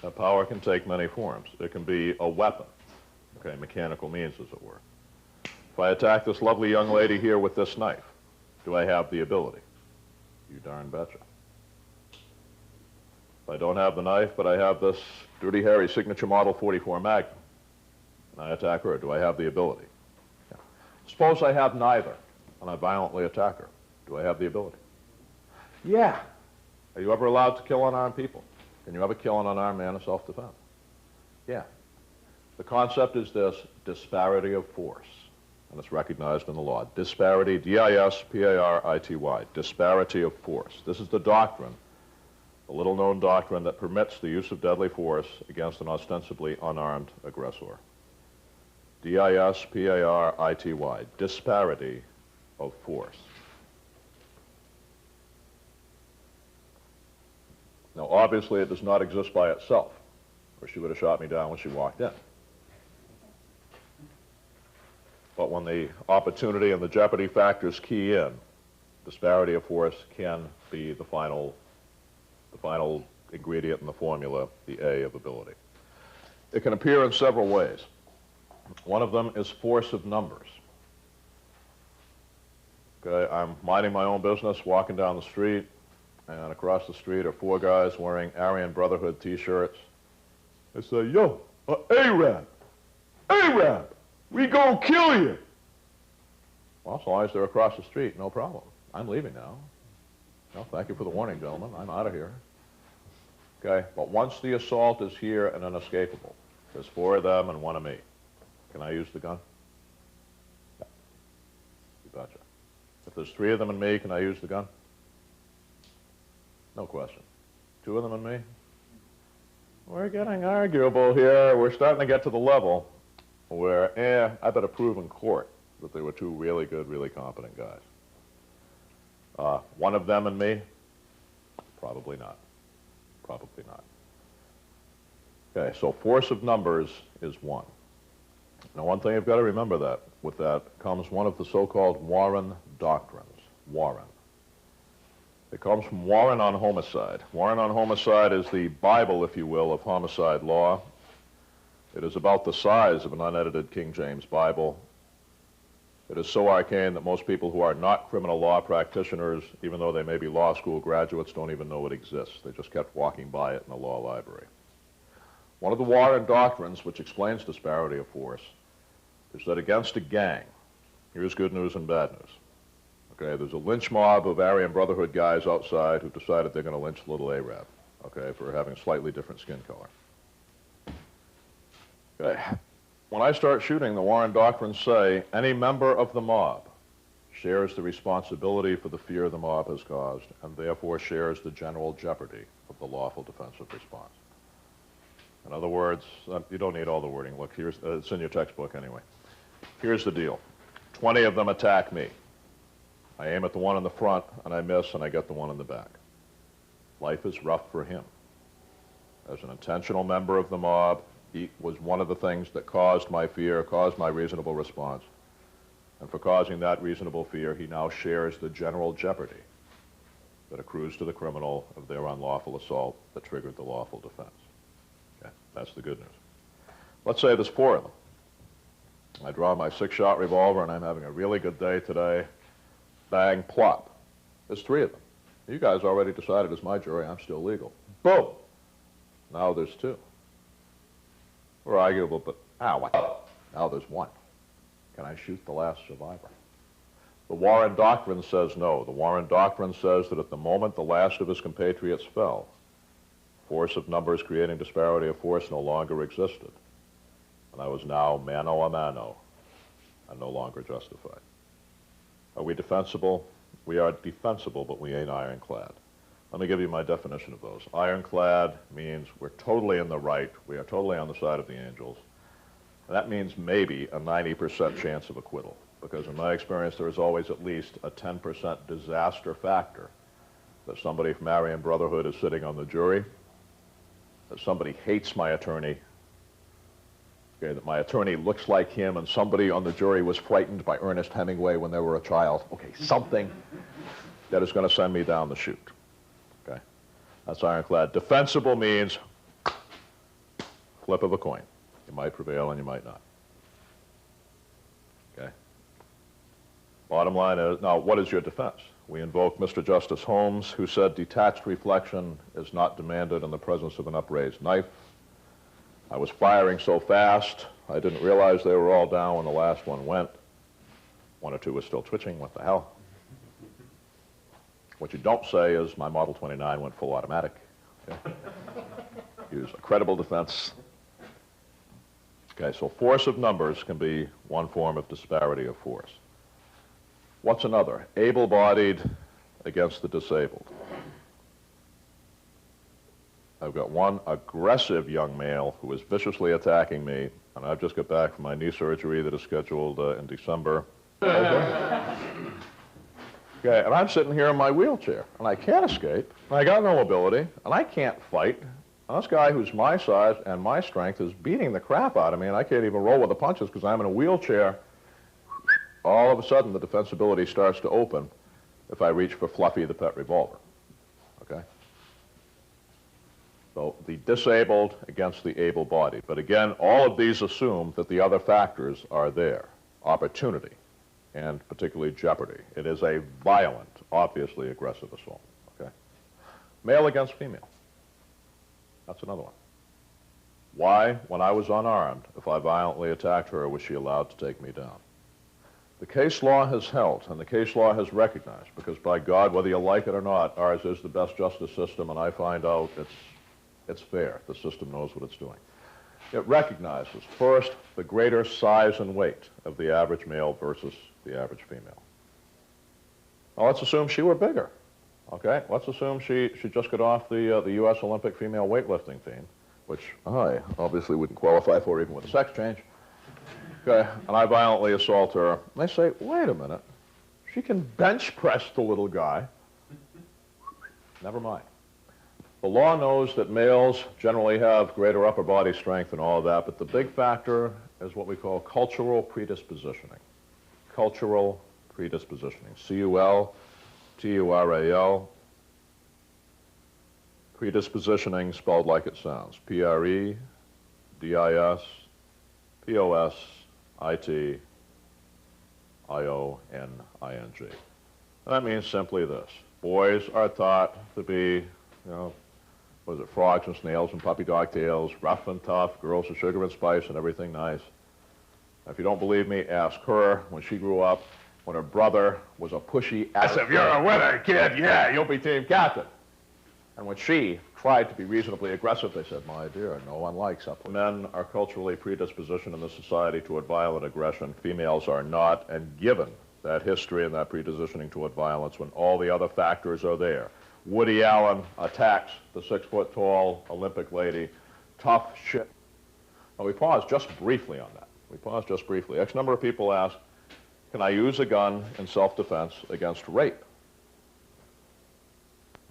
That power can take many forms. It can be a weapon, okay, mechanical means, as it were. If I attack this lovely young lady here with this knife, do I have the ability? You darn betcha. If I don't have the knife, but I have this Dirty Harry signature model 44 Magnum, and I attack her, do I have the ability? Yeah. Suppose I have neither, and I violently attack her. Do I have the ability? Yeah. Are you ever allowed to kill unarmed people? Can you ever kill an unarmed man in self-defense? Yeah. The concept is this: disparity of force, and it's recognized in the law. Disparity, D-I-S-P-A-R-I-T-Y, disparity of force. This is the doctrine, the little-known doctrine that permits the use of deadly force against an ostensibly unarmed aggressor. D-I-S-P-A-R-I-T-Y, disparity of force. Now, obviously, it does not exist by itself, or she would have shot me down when she walked in. But when the opportunity and the jeopardy factors key in, disparity of force can be the final ingredient in the formula, the A of ability. It can appear in several ways. One of them is force of numbers. Okay, I'm minding my own business, walking down the street, and across the street are 4 guys wearing Aryan Brotherhood t-shirts. They say, yo, Arab, Arab, we gonna kill you. Well, so long as they're across the street, no problem. I'm leaving now. No, thank you for the warning, gentlemen. I'm out of here. Okay, but once the assault is here and inescapable, there's 4 of them and 1 of me. Can I use the gun? Yeah. You betcha. If there's 3 of them and me, can I use the gun? No question. 2 of them and me? We're getting arguable here. We're starting to get to the level where, I better prove in court that they were 2 really good, really competent guys. 1 of them and me? Probably not. Probably not. Okay, so force of numbers is 1. Now, one thing you've got to remember that with that comes one of the so-called Warren doctrines. Warren. It comes from Warren on homicide. Warren on homicide is the Bible, if you will, of homicide law. It is about the size of an unedited King James Bible. It is so arcane that most people who are not criminal law practitioners, even though they may be law school graduates, don't even know it exists. They just kept walking by it in the law library. One of the Warren doctrines, which explains disparity of force, is that against a gang, here's good news and bad news. Okay, there's a lynch mob of Aryan Brotherhood guys outside who've decided they're going to lynch little Arab, okay, for having slightly different skin color. Okay. When I start shooting, the Warren doctrines say any member of the mob shares the responsibility for the fear the mob has caused and therefore shares the general jeopardy of the lawful defensive response. In other words, you don't need all the wording. Look, here's, it's in your textbook anyway. Here's the deal. 20 of them attack me. I aim at the one in the front, and I miss, and I get the one in the back. Life is rough for him. As an intentional member of the mob, he was one of the things that caused my fear, caused my reasonable response. And for causing that reasonable fear, he now shares the general jeopardy that accrues to the criminal of their unlawful assault that triggered the lawful defense. Okay, that's the good news. Let's say there's 4 of them. I draw my 6-shot revolver, and I'm having a really good day today. Bang, plop. There's 3 of them. You guys already decided as my jury I'm still legal. Boom. Now there's 2. We're arguable, but what? Now there's 1. Can I shoot the last survivor? The Warren doctrine says no. The Warren doctrine says that at the moment the last of his compatriots fell, force of numbers creating disparity of force no longer existed. And I was now mano a mano and no longer justified. Are we defensible? We are defensible, but we ain't ironclad. Let me give you my definition of those. Ironclad means we're totally in the right. We are totally on the side of the angels. And that means maybe a 90% chance of acquittal, because in my experience, there is always at least a 10% disaster factor that somebody from Aryan Brotherhood is sitting on the jury, that somebody hates my attorney, okay, that my attorney looks like him, and somebody on the jury was frightened by Ernest Hemingway when they were a child. Okay, something that is going to send me down the chute. Okay, that's ironclad. Defensible means flip of a coin. You might prevail and you might not. Okay. Bottom line is, now, what is your defense? We invoke Mr. Justice Holmes, who said detached reflection is not demanded in the presence of an upraised knife. I was firing so fast, I didn't realize they were all down when the last one went. One or two is still twitching. What the hell? What you don't say is my Model 29 went full automatic. Okay? Use a credible defense. Okay, so force of numbers can be one form of disparity of force. What's another? Able-bodied against the disabled. I've got one aggressive young male who is viciously attacking me, and I've just got back from my knee surgery that is scheduled in December. Okay. Okay, and I'm sitting here in my wheelchair, and I can't escape, and I got no mobility, and I can't fight. And this guy who's my size and my strength is beating the crap out of me, and I can't even roll with the punches because I'm in a wheelchair. All of a sudden, the defensibility starts to open if I reach for Fluffy the pet revolver. Okay? So the disabled against the able-bodied. But again, all of these assume that the other factors are there. Opportunity, and particularly jeopardy. It is a violent, obviously aggressive assault. Okay? Male against female. That's another one. Why, when I was unarmed, if I violently attacked her, was she allowed to take me down? The case law has held, and the case law has recognized, because by God, whether you like it or not, ours is the best justice system, and I find out it's fair. The system knows what it's doing. It recognizes, first, the greater size and weight of the average male versus the average female. Now, let's assume she were bigger. Okay, let's assume she just got off the U.S. Olympic female weightlifting team, which I obviously wouldn't qualify for even with a sex change. Okay, and I violently assault her. And they say, wait a minute, she can bench press the little guy. Never mind. The law knows that males generally have greater upper body strength and all of that, but the big factor is what we call cultural predispositioning. Cultural predispositioning. C-U-L-T-U-R-A-L. Predispositioning spelled like it sounds. P-R-E-D-I-S-P-O-S-I-T-I-O-N-I-N-G. That means simply this. Boys are taught to be, what is it, frogs and snails and puppy dog tails, rough and tough, girls are sugar and spice and everything nice. Now, if you don't believe me, ask her when she grew up, when her brother was a pushy ass. If you're a winner, kid, yeah, you'll be team captain. And when she tried to be reasonably aggressive, they said, my dear, no one likes that. Men are culturally predispositioned in this society toward violent aggression. Females are not, and given that history and that predispositioning toward violence when all the other factors are there. Woody Allen attacks the 6-foot-tall Olympic lady. Tough shit. Now, we pause just briefly on that. We pause just briefly. X number of people ask, can I use a gun in self-defense against rape?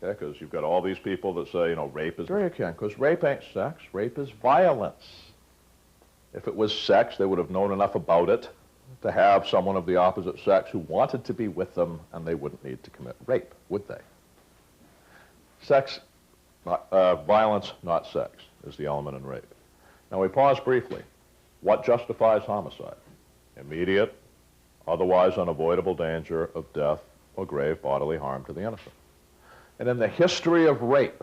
Okay, because you've got all these people that say, rape is... Sure you can, because rape ain't sex. Rape is violence. If it was sex, they would have known enough about it to have someone of the opposite sex who wanted to be with them, and they wouldn't need to commit rape, would they? Sex, violence, not sex, is the element in rape. Now, we pause briefly. What justifies homicide? Immediate, otherwise unavoidable danger of death or grave bodily harm to the innocent. And in the history of rape,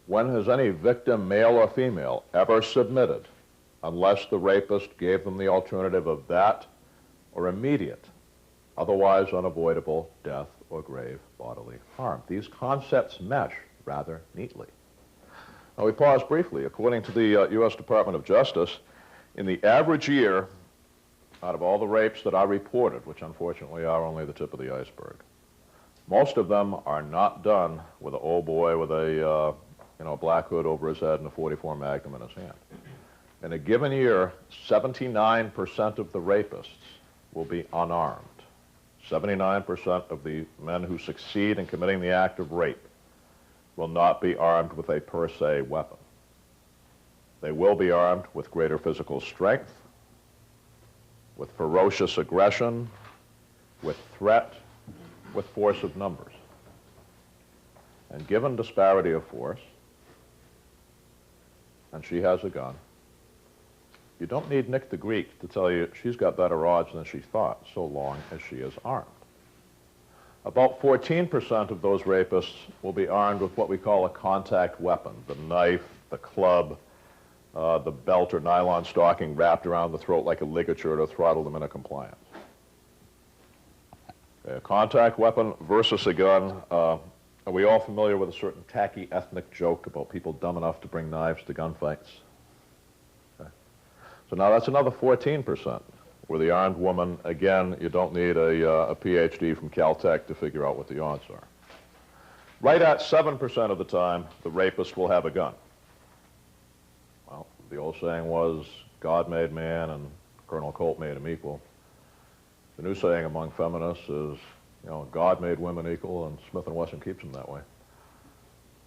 when has any victim, male or female, ever submitted unless the rapist gave them the alternative of that or immediate, otherwise unavoidable death or grave bodily harm? These concepts mesh rather neatly. Now, we pause briefly. According to the U.S. Department of Justice, in the average year, out of all the rapes that are reported, which unfortunately are only the tip of the iceberg, most of them are not done with an old boy with a black hood over his head and a .44 Magnum in his hand. In a given year, 79% of the rapists will be unarmed. 79% of the men who succeed in committing the act of rape will not be armed with a per se weapon. They will be armed with greater physical strength, with ferocious aggression, with threat, with force of numbers. And given disparity of force, and she has a gun, you don't need Nick the Greek to tell you she's got better odds than she thought, so long as she is armed. About 14% of those rapists will be armed with what we call a contact weapon, the knife, the club, the belt or nylon stocking wrapped around the throat like a ligature to throttle them into compliance. A contact weapon versus a gun. Are we all familiar with a certain tacky ethnic joke about people dumb enough to bring knives to gunfights? Okay. So now that's another 14%. With the armed woman, again, you don't need a PhD from Caltech to figure out what the odds are. Right at 7% of the time, the rapist will have a gun. Well, the old saying was, God made man and Colonel Colt made him equal. The new saying among feminists is, you know, God made women equal and Smith & Wesson keeps them that way.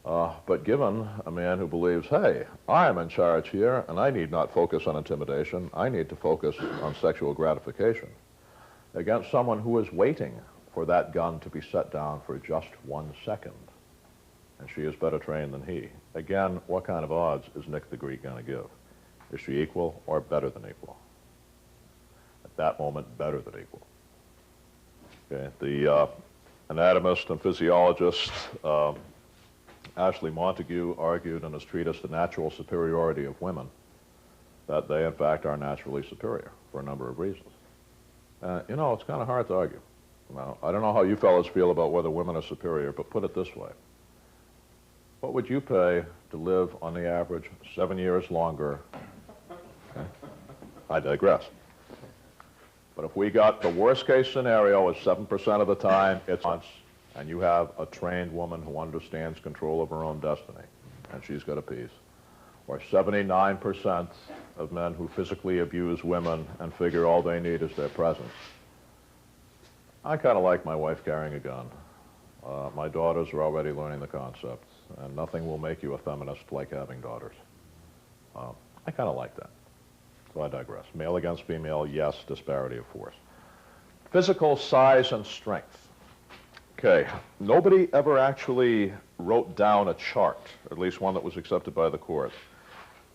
But given a man who believes, hey, I'm in charge here and I need not focus on intimidation, I need to focus on sexual gratification, against someone who is waiting for that gun to be set down for just 1 second, and she is better trained than he. Again, what kind of odds is Nick the Greek going to give? Is she equal or better than equal? At that moment, better than equal. Okay, the anatomist and physiologist Ashley Montague argued in his treatise, The Natural Superiority of Women, that they, in fact, are naturally superior for a number of reasons. You know, it's kind of hard to argue. Now, I don't know how you fellas feel about whether women are superior, but put it this way. What would you pay to live on the average 7 years longer? Okay. I digress. But if we got the worst case scenario is 7% of the time, it's once, and you have a trained woman who understands control of her own destiny, and she's got a piece. Or 79% of men who physically abuse women and figure all they need is their presence. I kind of like my wife carrying a gun. My daughters are already learning the concepts, and nothing will make you a feminist like having daughters. I kind of like that. So I digress. Male against female, yes, disparity of force. Physical size and strength. Okay, nobody ever actually wrote down a chart, at least one that was accepted by the court,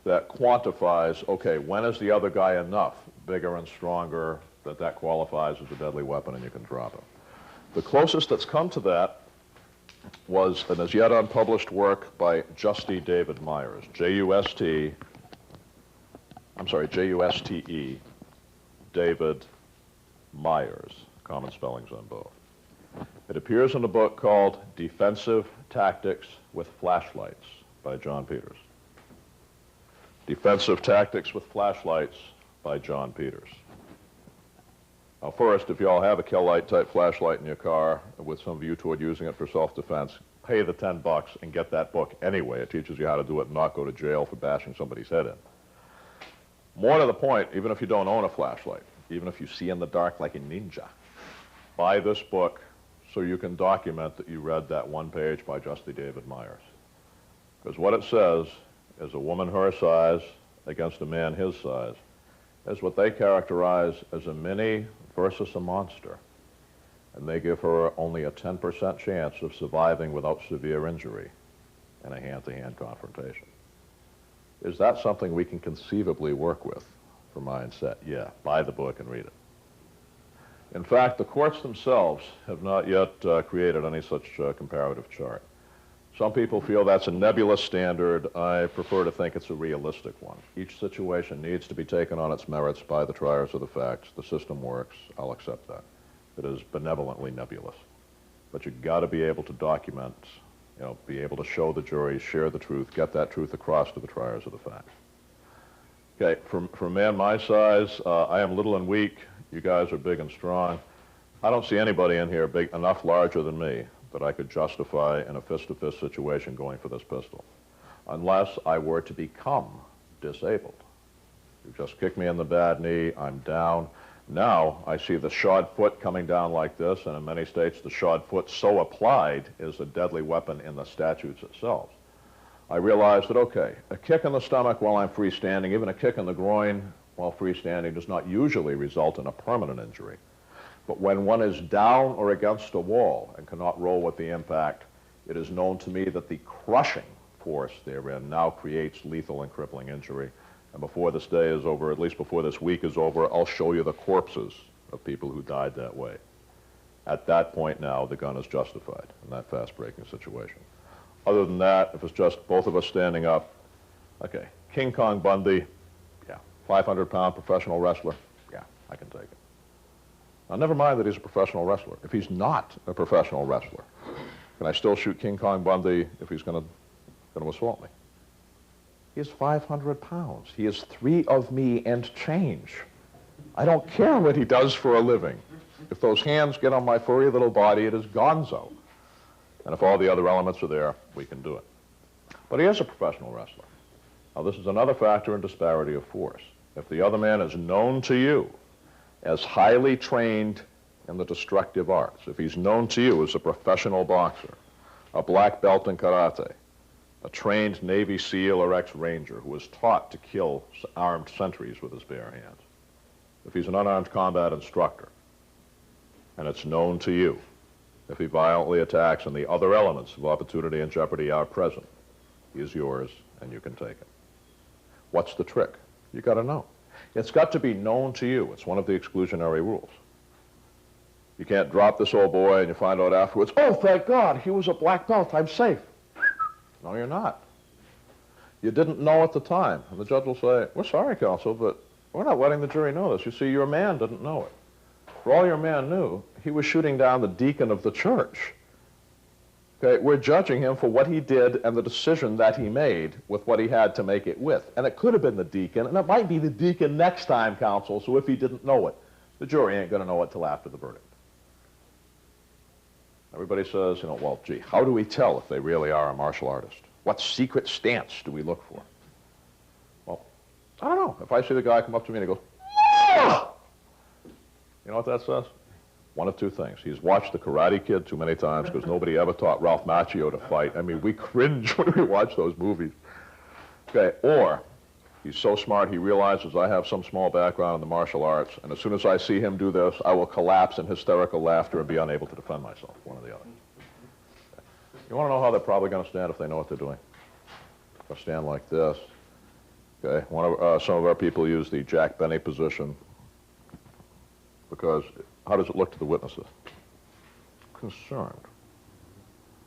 that quantifies, okay, when is the other guy enough, bigger and stronger, that qualifies as a deadly weapon and you can drop it. The closest that's come to that was an as yet unpublished work by Justy David Myers, J-U-S-T-E, David Myers, common spellings on both. It appears in a book called Defensive Tactics with Flashlights by John Peters. Defensive Tactics with Flashlights by John Peters. Now first, if you all have a Kel-Lite type flashlight in your car with some view toward using it for self-defense, pay the $10 and get that book anyway. It teaches you how to do it and not go to jail for bashing somebody's head in. More to the point, even if you don't own a flashlight, even if you see in the dark like a ninja, buy this book so you can document that you read that one page by Justy David Myers. Because what it says is a woman her size against a man his size is what they characterize as a mini versus a monster. And they give her only a 10% chance of surviving without severe injury in a hand-to-hand confrontation. Is that something we can conceivably work with for mindset? Yeah, buy the book and read it. In fact, the courts themselves have not yet created any such comparative chart. Some people feel that's a nebulous standard. I prefer to think it's a realistic one. Each situation needs to be taken on its merits by the triers of the facts. The system works. I'll accept that. It is benevolently nebulous. But you've got to be able to document, you know, be able to show the jury, share the truth, get that truth across to the triers of the facts. Okay, for a man my size, I am little and weak. You guys are big and strong. I don't see anybody in here big enough larger than me that I could justify in a fist-to-fist situation going for this pistol, unless I were to become disabled. You just kick me in the bad knee, I'm down. Now I see the shod foot coming down like this, and in many states the shod foot so applied is a deadly weapon in the statutes itself. I realize that, okay, a kick in the stomach while I'm freestanding, even a kick in the groin while freestanding does not usually result in a permanent injury. But when one is down or against a wall and cannot roll with the impact, it is known to me that the crushing force therein now creates lethal and crippling injury. And before this day is over, at least before this week is over, I'll show you the corpses of people who died that way. At that point now, the gun is justified in that fast-breaking situation. Other than that, if it's just both of us standing up, okay, King Kong Bundy, yeah, 500-pound professional wrestler, yeah, I can take it. Now, never mind that he's a professional wrestler. If he's not a professional wrestler, can I still shoot King Kong Bundy if he's going to assault me? He is 500 pounds. He is 3 of me and change. I don't care what he does for a living. If those hands get on my furry little body, it is gonzo. And if all the other elements are there, we can do it. But he is a professional wrestler. Now, this is another factor in disparity of force. If the other man is known to you as highly trained in the destructive arts, if he's known to you as a professional boxer, a black belt in karate, a trained Navy SEAL or ex-Ranger who was taught to kill armed sentries with his bare hands, if he's an unarmed combat instructor, and it's known to you, if he violently attacks and the other elements of opportunity and jeopardy are present, he is yours and you can take it. What's the trick? You got to know. It's got to be known to you. It's one of the exclusionary rules. You can't drop this old boy and you find out afterwards, oh, thank God, he was a black belt, I'm safe. No, you're not. You didn't know at the time. And the judge will say, we're sorry, counsel, but we're not letting the jury know this. You see, your man didn't know it. For all your man knew, he was shooting down the deacon of the church. Okay, we're judging him for what he did and the decision that he made with what he had to make it with. And it could have been the deacon, and it might be the deacon next time, counsel, so if he didn't know it, the jury ain't going to know it till after the verdict. Everybody says, you know, well, gee, how do we tell if they really are a martial artist? What secret stance do we look for? Well, I don't know. If I see the guy come up to me and he goes, ah! You know what that says? One of two things. He's watched The Karate Kid too many times because nobody ever taught Ralph Macchio to fight. I mean, we cringe when we watch those movies. Okay, or he's so smart he realizes I have some small background in the martial arts, and as soon as I see him do this, I will collapse in hysterical laughter and be unable to defend myself, one or the other. Okay. You want to know how they're probably going to stand if they know what they're doing? They'll stand like this. Okay, some of our people use the Jack Benny position because how does it look to the witnesses? Concerned.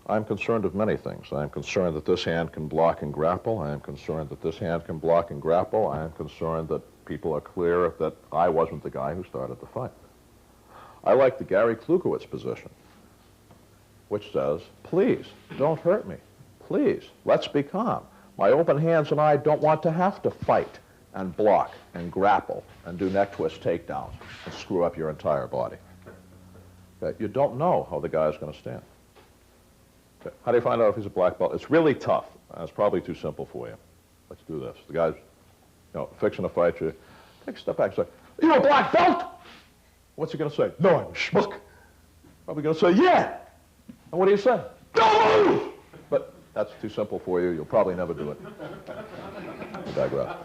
I'm concerned of many things. I am concerned that this hand can block and grapple. I am concerned that this hand can block and grapple. I am concerned that people are clear that I wasn't the guy who started the fight. I like the Gary Klugowitz position, which says, please, don't hurt me. Please, let's be calm. My open hands and I don't want to have to fight and block and grapple and do neck twist takedowns and screw up your entire body. Okay? You don't know how the guy is going to stand. Okay. How do you find out if he's a black belt? It's really tough. It's probably too simple for you. Let's do this. The guy's, you know, fixing to fight you. Take a step back and say, you a black belt? What's he going to say? No, I'm a schmuck. Probably going to say, yeah. And what do you say? Don't move! But that's too simple for you. You'll probably never do it. I digress.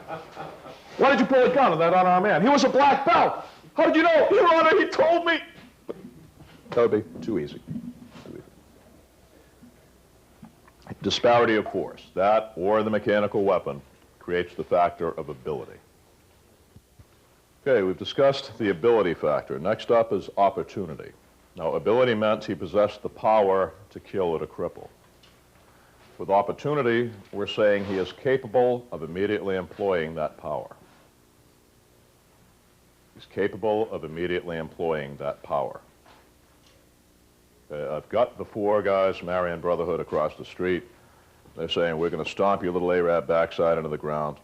Why did you pull a gun on that unarmed man? He was a black belt. How did you know? Your Honor, he told me. But that would be too easy. Disparity of force, that or the mechanical weapon, creates the factor of ability. Okay, we've discussed the ability factor. Next up is opportunity. Now, ability meant he possessed the power to kill or to cripple. With opportunity, we're saying he is capable of immediately employing that power. He's capable of immediately employing that power. I've got the 4 guys from Aryan Brotherhood across the street. They're saying, we're going to stomp your little Arab backside into the ground.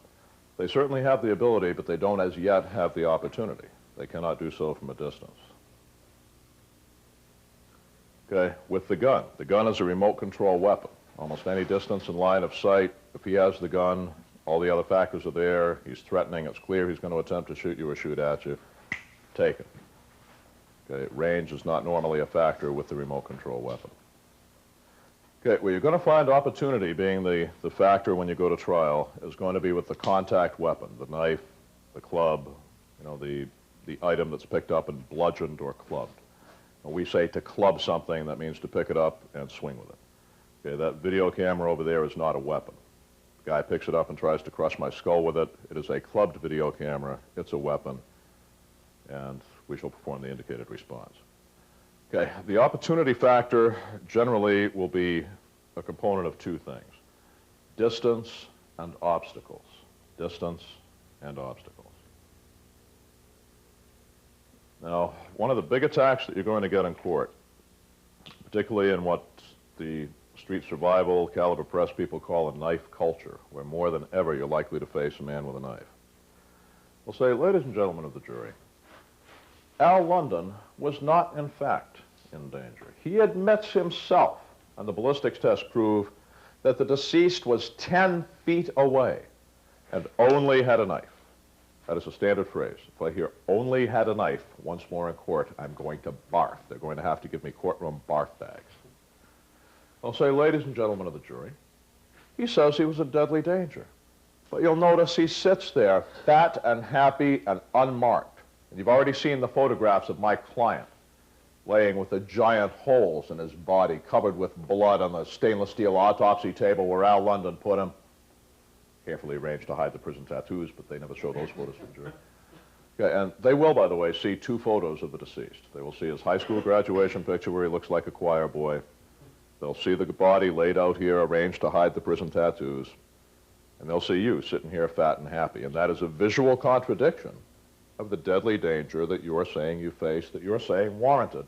They certainly have the ability, but they don't as yet have the opportunity. They cannot do so from a distance. Okay, with the gun. The gun is a remote control weapon. Almost any distance in line of sight, if he has the gun, all the other factors are there, he's threatening, it's clear he's going to attempt to shoot you or shoot at you, take it. Okay, range is not normally a factor with the remote control weapon. Okay, well, you're going to find opportunity being the factor when you go to trial is going to be with the contact weapon, the knife, the club, you know, the item that's picked up and bludgeoned or clubbed. When we say to club something, that means to pick it up and swing with it. Okay, that video camera over there is not a weapon. The guy picks it up and tries to crush my skull with it. It is a clubbed video camera. It's a weapon, and we shall perform the indicated response. Okay, the opportunity factor generally will be a component of 2 things: distance and obstacles. Distance and obstacles. Now, one of the big attacks that you're going to get in court, particularly in what the street survival caliber press people call a knife culture, where more than ever you're likely to face a man with a knife, will say, ladies and gentlemen of the jury, Al London was not, in fact, in danger. He admits himself, and the ballistics test prove that the deceased was 10 feet away and only had a knife. That is a standard phrase. If I hear only had a knife once more in court, I'm going to barf. They're going to have to give me courtroom barf bags. I'll say, ladies and gentlemen of the jury, he says he was in deadly danger. But you'll notice he sits there, fat and happy and unmarked. And you've already seen the photographs of my client laying with the giant holes in his body, covered with blood on the stainless steel autopsy table where Al London put him. Carefully arranged to hide the prison tattoos, but they never show those photos to the jury. Okay, and they will, by the way, see two photos of the deceased. They will see his high school graduation picture where he looks like a choir boy. They'll see the body laid out here, arranged to hide the prison tattoos. And they'll see you sitting here fat and happy. And that is a visual contradiction of the deadly danger that you're saying you face, that you're saying warranted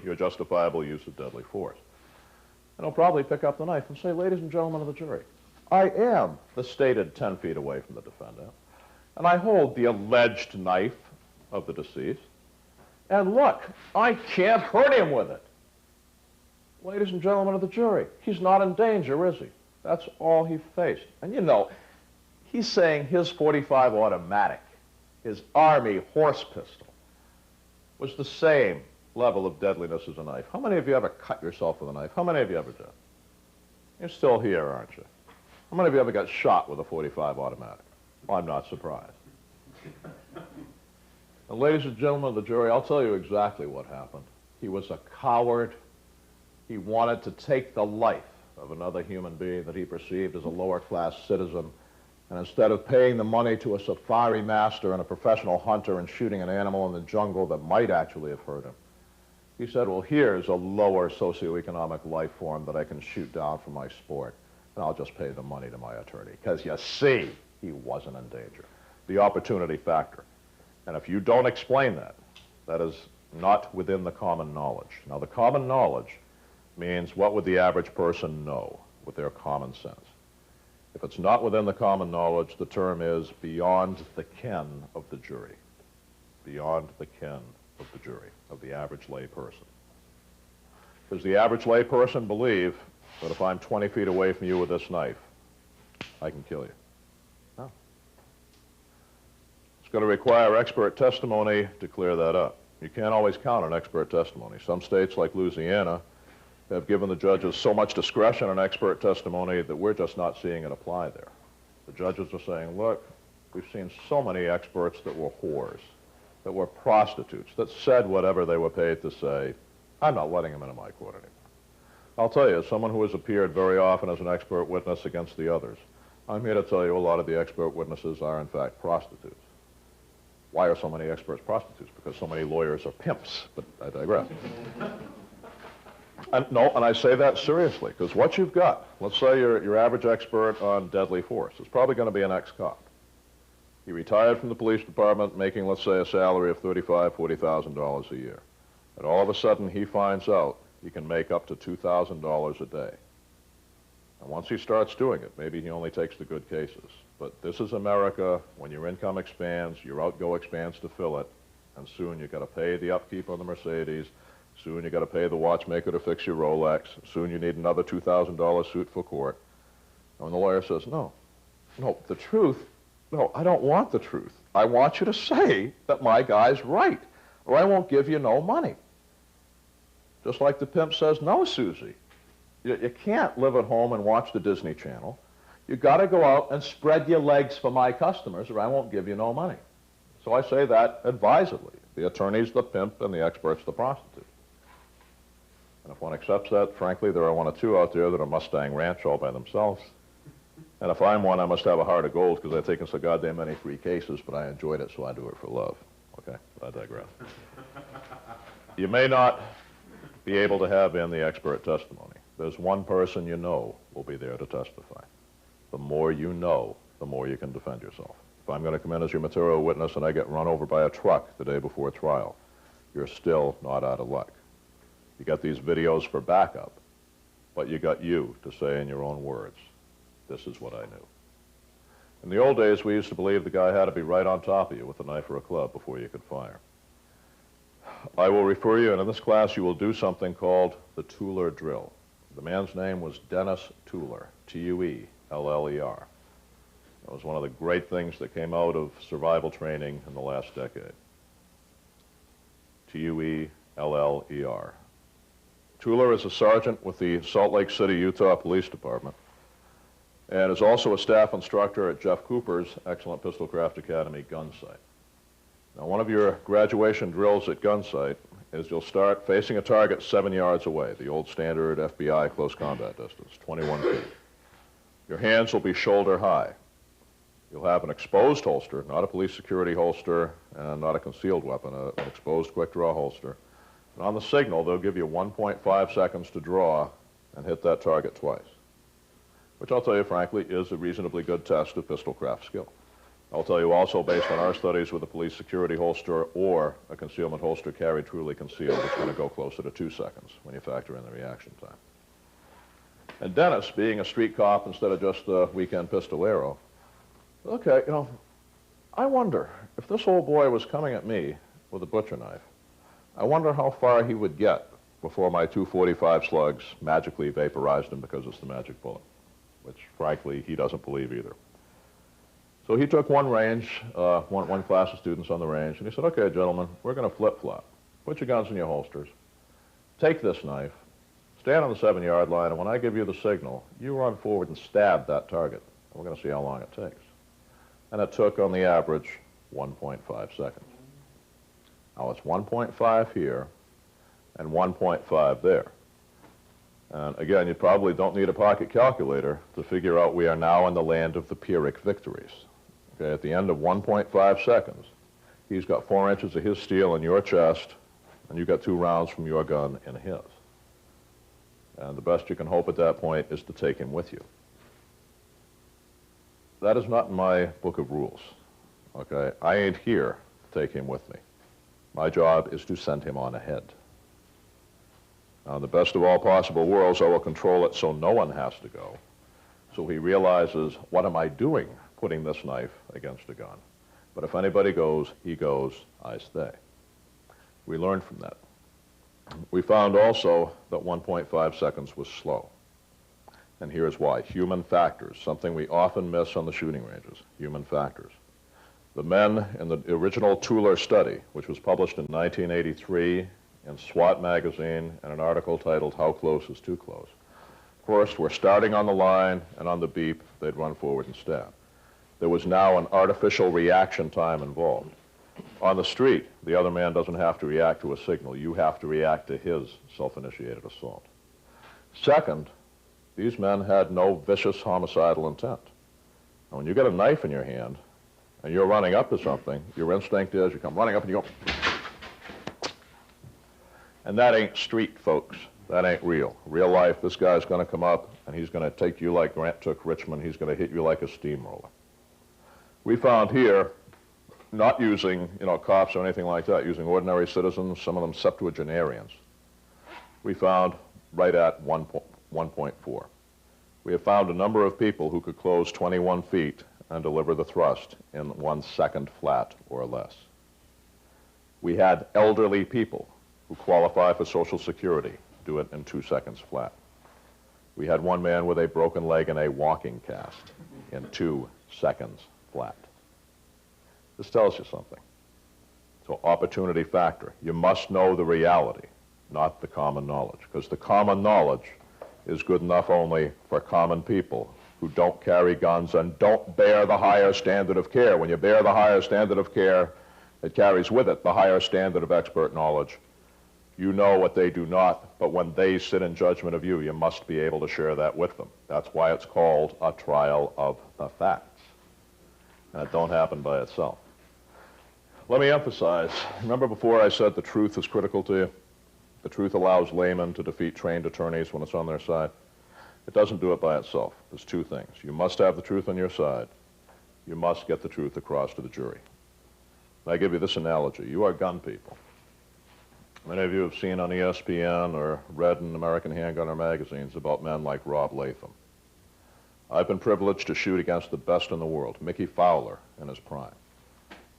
your justifiable use of deadly force. And he'll probably pick up the knife and say, ladies and gentlemen of the jury, I am the stated 10 feet away from the defendant, and I hold the alleged knife of the deceased, and look, I can't hurt him with it. Ladies and gentlemen of the jury, he's not in danger, is he? That's all he faced. And you know, he's saying his .45 automatic, his Army horse pistol, was the same level of deadliness as a knife. How many of you ever cut yourself with a knife? How many of you ever did? You're still here, aren't you? How many of you ever got shot with a .45 automatic? Well, I'm not surprised. And ladies and gentlemen of the jury, I'll tell you exactly what happened. He was a coward. He wanted to take the life of another human being that he perceived as a lower-class citizen. And instead of paying the money to a safari master and a professional hunter and shooting an animal in the jungle that might actually have hurt him, he said, well, here's a lower socioeconomic life form that I can shoot down for my sport. And I'll just pay the money to my attorney. Because you see, he wasn't in danger. The opportunity factor. And if you don't explain that, that is not within the common knowledge. Now, the common knowledge means what would the average person know with their common sense. If it's not within the common knowledge, the term is beyond the ken of the jury. Beyond the ken of the jury, of the average lay person. Does the average lay person believe that if I'm 20 feet away from you with this knife, I can kill you? No. It's going to require expert testimony to clear that up. You can't always count on expert testimony. Some states, like Louisiana, have given the judges so much discretion on expert testimony that we're just not seeing it apply there. The judges are saying, look, we've seen so many experts that were whores, that were prostitutes, that said whatever they were paid to say. I'm not letting them into my court anymore. I'll tell you, as someone who has appeared very often as an expert witness against the others, I'm here to tell you a lot of the expert witnesses are, in fact, prostitutes. Why are so many experts prostitutes? Because so many lawyers are pimps, but I digress. And I say that seriously, because what you've got, let's say your average expert on deadly force is probably going to be an ex-cop. He retired from the police department making, let's say, a salary of $35,000, $40,000 a year. And all of a sudden, he finds out he can make up to $2,000 a day. And once he starts doing it, maybe he only takes the good cases. But this is America. When your income expands, your outgo expands to fill it, and soon you've got to pay the upkeep on the Mercedes. Soon you've got to pay the watchmaker to fix your Rolex. Soon you need another $2,000 suit for court. And when the lawyer says, no, the truth, no, I don't want the truth. I want you to say that my guy's right, or I won't give you no money. Just like the pimp says, no, Susie, you can't live at home and watch the Disney Channel. You've got to go out and spread your legs for my customers, or I won't give you no money. So I say that advisedly. The attorney's the pimp and the expert's the prostitute. And if one accepts that, frankly, there are one or two out there that are Mustang Ranch all by themselves. And if I'm one, I must have a heart of gold because I've taken so goddamn many free cases, but I enjoyed it, so I do it for love. Okay, I digress. You may not be able to have in the expert testimony. There's one person you know will be there to testify. The more you know, the more you can defend yourself. If I'm going to come in as your material witness and I get run over by a truck the day before trial, you're still not out of luck. You got these videos for backup, but you got you to say in your own words, this is what I knew. In the old days, we used to believe the guy had to be right on top of you with a knife or a club before you could fire. I will refer you, and in this class you will do something called the Tueller drill. The man's name was Dennis Tueller, T-U-E-L-L-E-R. That was one of the great things that came out of survival training in the last decade. T-U-E-L-L-E-R. Tueller is a sergeant with the Salt Lake City, Utah Police Department, and is also a staff instructor at Jeff Cooper's Excellent Pistolcraft Academy gun sight. Now, one of your graduation drills at gun sight is you'll start facing a target 7 yards away, the old standard FBI close combat distance, 21 feet. Your hands will be shoulder high. You'll have an exposed holster, not a police security holster, and not a concealed weapon, an exposed quick-draw holster. And on the signal, they'll give you 1.5 seconds to draw and hit that target twice, which I'll tell you, frankly, is a reasonably good test of pistolcraft skill. I'll tell you also, based on our studies with a police security holster or a concealment holster carried truly concealed, it's going to go closer to 2 seconds when you factor in the reaction time. And Dennis, being a street cop instead of just a weekend pistolero, okay, you know, I wonder, if this old boy was coming at me with a butcher knife, I wonder how far he would get before my 245 slugs magically vaporized him because it's the magic bullet, which, frankly, he doesn't believe either. So he took one class of students on the range, and he said, okay, gentlemen, we're going to flip-flop. Put your guns in your holsters. Take this knife. Stand on the 7-yard line, and when I give you the signal, you run forward and stab that target. We're going to see how long it takes. And it took, on the average, 1.5 seconds. Now, it's 1.5 here and 1.5 there. And again, you probably don't need a pocket calculator to figure out we are now in the land of the Pyrrhic victories. Okay, at the end of 1.5 seconds, he's got 4 inches of his steel in your chest, and you got 2 rounds from your gun in his. And the best you can hope at that point is to take him with you. That is not in my book of rules, okay? I ain't here to take him with me. My job is to send him on ahead. Now, in the best of all possible worlds, I will control it so no one has to go, so he realizes, what am I doing putting this knife against a gun? But if anybody goes, he goes, I stay. We learned from that. We found also that 1.5 seconds was slow. And here's why. Human factors, something we often miss on the shooting ranges, human factors. The men in the original Tueller study, which was published in 1983 in SWAT magazine and an article titled, How Close is Too Close? First, were starting on the line, and on the beep, they'd run forward and stab. There was now an artificial reaction time involved. On the street, the other man doesn't have to react to a signal. You have to react to his self-initiated assault. Second, these men had no vicious homicidal intent. Now, when you get a knife in your hand and you're running up to something, your instinct is you come running up and you go. And that ain't street, folks. That ain't real. Real life, this guy's going to come up and he's going to take you like Grant took Richmond. He's going to hit you like a steamroller. We found here, not using, cops or anything like that, using ordinary citizens, some of them septuagenarians, we found right at 1.4. We have found a number of people who could close 21 feet and deliver the thrust in 1 second flat or less. We had elderly people who qualify for Social Security do it in 2 seconds flat. We had one man with a broken leg and a walking cast in 2 seconds flat. This tells you something. So opportunity factor. You must know the reality, not the common knowledge, because the common knowledge is good enough only for common people who don't carry guns and don't bear the higher standard of care. When you bear the higher standard of care, it carries with it the higher standard of expert knowledge. You know what they do not, but when they sit in judgment of you, you must be able to share that with them. That's why it's called a trial of the facts. And it don't happen by itself. Let me emphasize, remember before I said the truth is critical to you? The truth allows laymen to defeat trained attorneys when it's on their side. It doesn't do it by itself. There's 2 things. You must have the truth on your side. You must get the truth across to the jury. And I give you this analogy. You are gun people. Many of you have seen on ESPN or read in American Handgunner magazines about men like Rob Latham. I've been privileged to shoot against the best in the world, Mickey Fowler in his prime.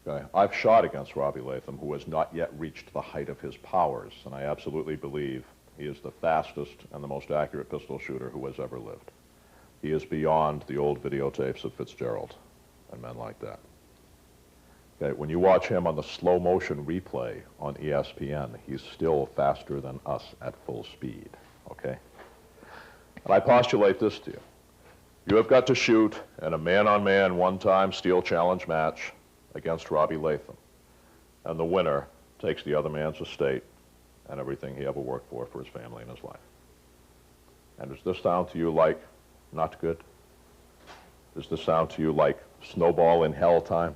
Okay. I've shot against Robbie Latham, who has not yet reached the height of his powers, and I absolutely believe he is the fastest and the most accurate pistol shooter who has ever lived. He is beyond the old videotapes of Fitzgerald and men like that. Okay. When you watch him on the slow motion replay on ESPN, he's still faster than us at full speed. Okay? And I postulate this to you. You have got to shoot in a man-on-man one-time steel challenge match against Robbie Latham, and the winner takes the other man's estate and everything he ever worked for his family and his life. And does this sound to you like not good? Does this sound to you like snowball in hell time?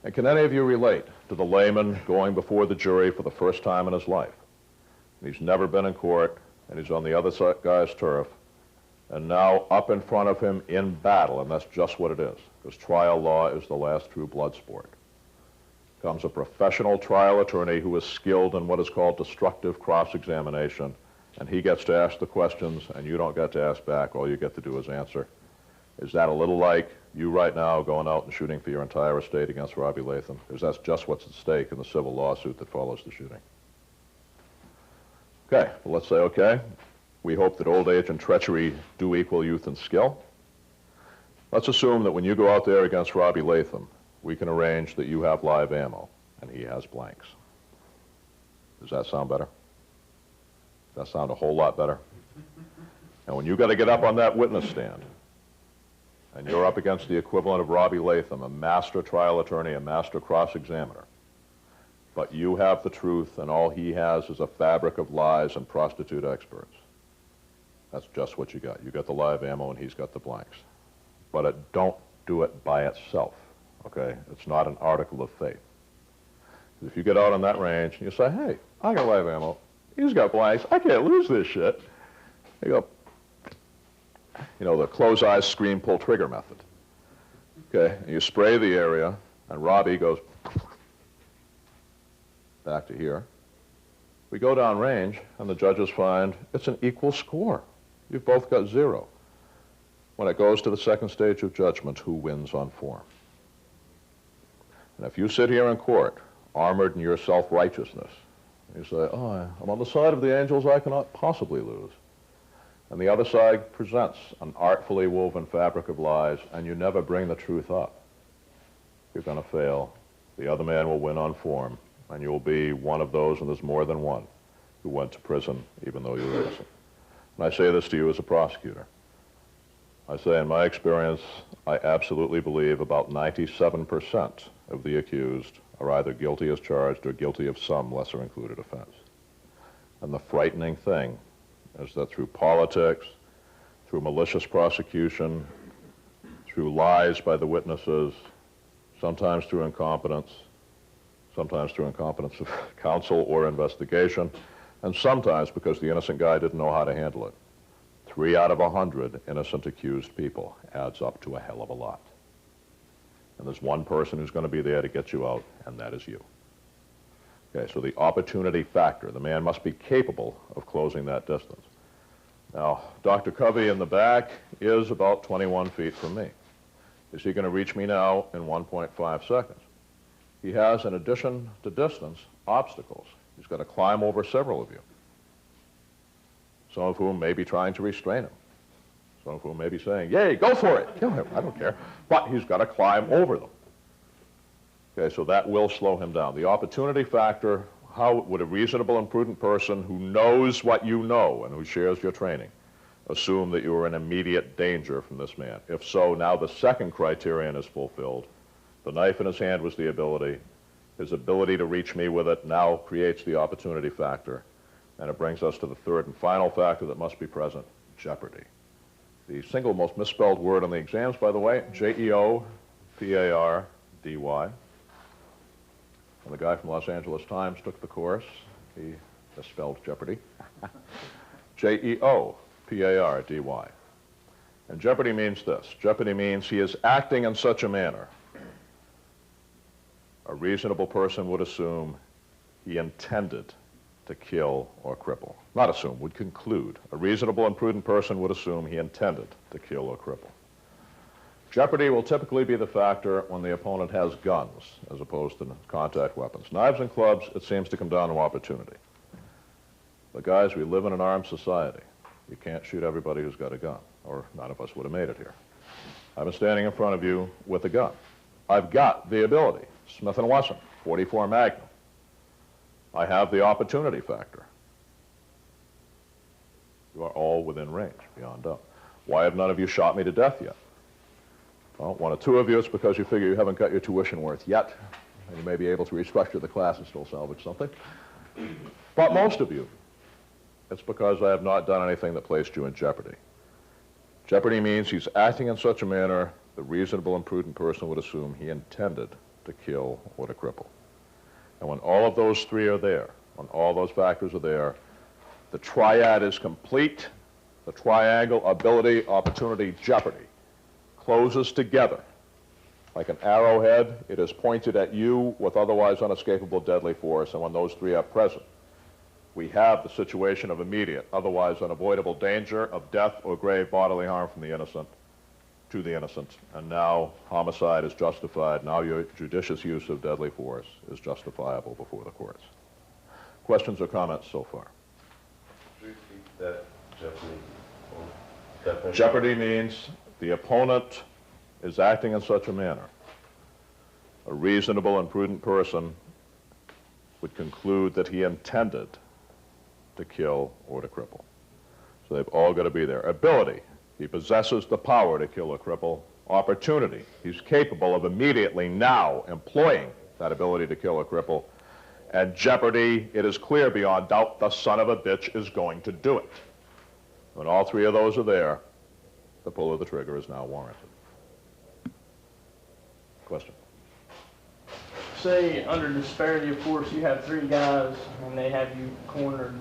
And can any of you relate to the layman going before the jury for the first time in his life? And he's never been in court, and he's on the other guy's turf, and now up in front of him in battle, and that's just what it is, because trial law is the last true blood sport, comes a professional trial attorney who is skilled in what is called destructive cross-examination, and he gets to ask the questions, and you don't get to ask back. All you get to do is answer. Is that a little like you right now going out and shooting for your entire estate against Robbie Latham? Because that's just what's at stake in the civil lawsuit that follows the shooting. Okay, well, let's say, okay, we hope that old age and treachery do equal youth and skill. Let's assume that when you go out there against Robbie Latham, we can arrange that you have live ammo and he has blanks. Does that sound better? Does that sound a whole lot better? And when you got to get up on that witness stand and you're up against the equivalent of Robbie Latham, a master trial attorney, a master cross-examiner, but you have the truth and all he has is a fabric of lies and prostitute experts. That's just what you got. You got the live ammo and he's got the blanks. But don't do it by itself, okay? It's not an article of faith. If you get out on that range and you say, hey, I got live ammo, he's got blanks, I can't lose this shit. You go, you know, the close eyes, scream, pull trigger method. Okay, and you spray the area and Robbie goes back to here. We go down range and the judges find it's an equal score. You've both got 0. When it goes to the second stage of judgment, who wins on form? And if you sit here in court, armored in your self-righteousness, you say, oh, I'm on the side of the angels, I cannot possibly lose. And the other side presents an artfully woven fabric of lies, and you never bring the truth up, you're going to fail. The other man will win on form, and you'll be one of those, and there's more than one, who went to prison even though you were innocent. And I say this to you as a prosecutor. I say, in my experience, I absolutely believe about 97% of the accused are either guilty as charged or guilty of some lesser included offense. And the frightening thing is that through politics, through malicious prosecution, through lies by the witnesses, sometimes through incompetence of counsel or investigation, and sometimes because the innocent guy didn't know how to handle it. 3 out of 100 innocent accused people adds up to a hell of a lot. And there's one person who's going to be there to get you out, and that is you. Okay, so the opportunity factor, the man must be capable of closing that distance. Now, Dr. Covey in the back is about 21 feet from me. Is he going to reach me now in 1.5 seconds? He has, in addition to distance, obstacles. He's got to climb over several of you, some of whom may be trying to restrain him, some of whom may be saying, yay, go for it, kill him, I don't care. But he's got to climb over them. Okay, so that will slow him down. The opportunity factor, how would a reasonable and prudent person who knows what you know and who shares your training assume that you are in immediate danger from this man? If so, now the second criterion is fulfilled. The knife in his hand was the ability. His ability to reach me with it now creates the opportunity factor. And it brings us to the third and final factor that must be present, jeopardy. The single most misspelled word on the exams, by the way, J-E-O-P-A-R-D-Y. And the guy from Los Angeles Times took the course. He misspelled jeopardy. J-E-O-P-A-R-D-Y. And jeopardy means this. Jeopardy means he is acting in such a manner a reasonable person would assume he intended to kill or cripple. Not assume, would conclude. A reasonable and prudent person would assume he intended to kill or cripple. Jeopardy will typically be the factor when the opponent has guns as opposed to contact weapons. Knives and clubs, it seems to come down to opportunity. But guys, we live in an armed society. You can't shoot everybody who's got a gun, or none of us would have made it here. I'm standing in front of you with a gun. I've got the ability. Smith & Wesson, 44 Magnum. I have the opportunity factor. You are all within range, beyond doubt. Why have none of you shot me to death yet? Well, one or two of you, it's because you figure you haven't got your tuition worth yet, and you may be able to restructure the class and still salvage something. But most of you, it's because I have not done anything that placed you in jeopardy. Jeopardy means he's acting in such a manner the reasonable and prudent person would assume he intended to kill or to cripple. And when all of those three are there, when all those factors are there, the triad is complete. The triangle, ability, opportunity, jeopardy, closes together. Like an arrowhead, it is pointed at you with otherwise unescapable deadly force, and when those three are present, we have the situation of immediate, otherwise unavoidable danger of death or grave bodily harm from the innocent to the innocent. And now homicide is justified. Now your judicious use of deadly force is justifiable before the courts. Questions or comments so far? Repeat that jeopardy. Jeopardy means the opponent is acting in such a manner. A reasonable and prudent person would conclude that he intended to kill or to cripple. So they've all got to be there. Ability, he possesses the power to kill or cripple. Opportunity, he's capable of immediately now employing that ability to kill or cripple. And jeopardy, it is clear beyond doubt the son of a bitch is going to do it. When all three of those are there, the pull of the trigger is now warranted. Question? Say under disparity of force you have three guys and they have you cornered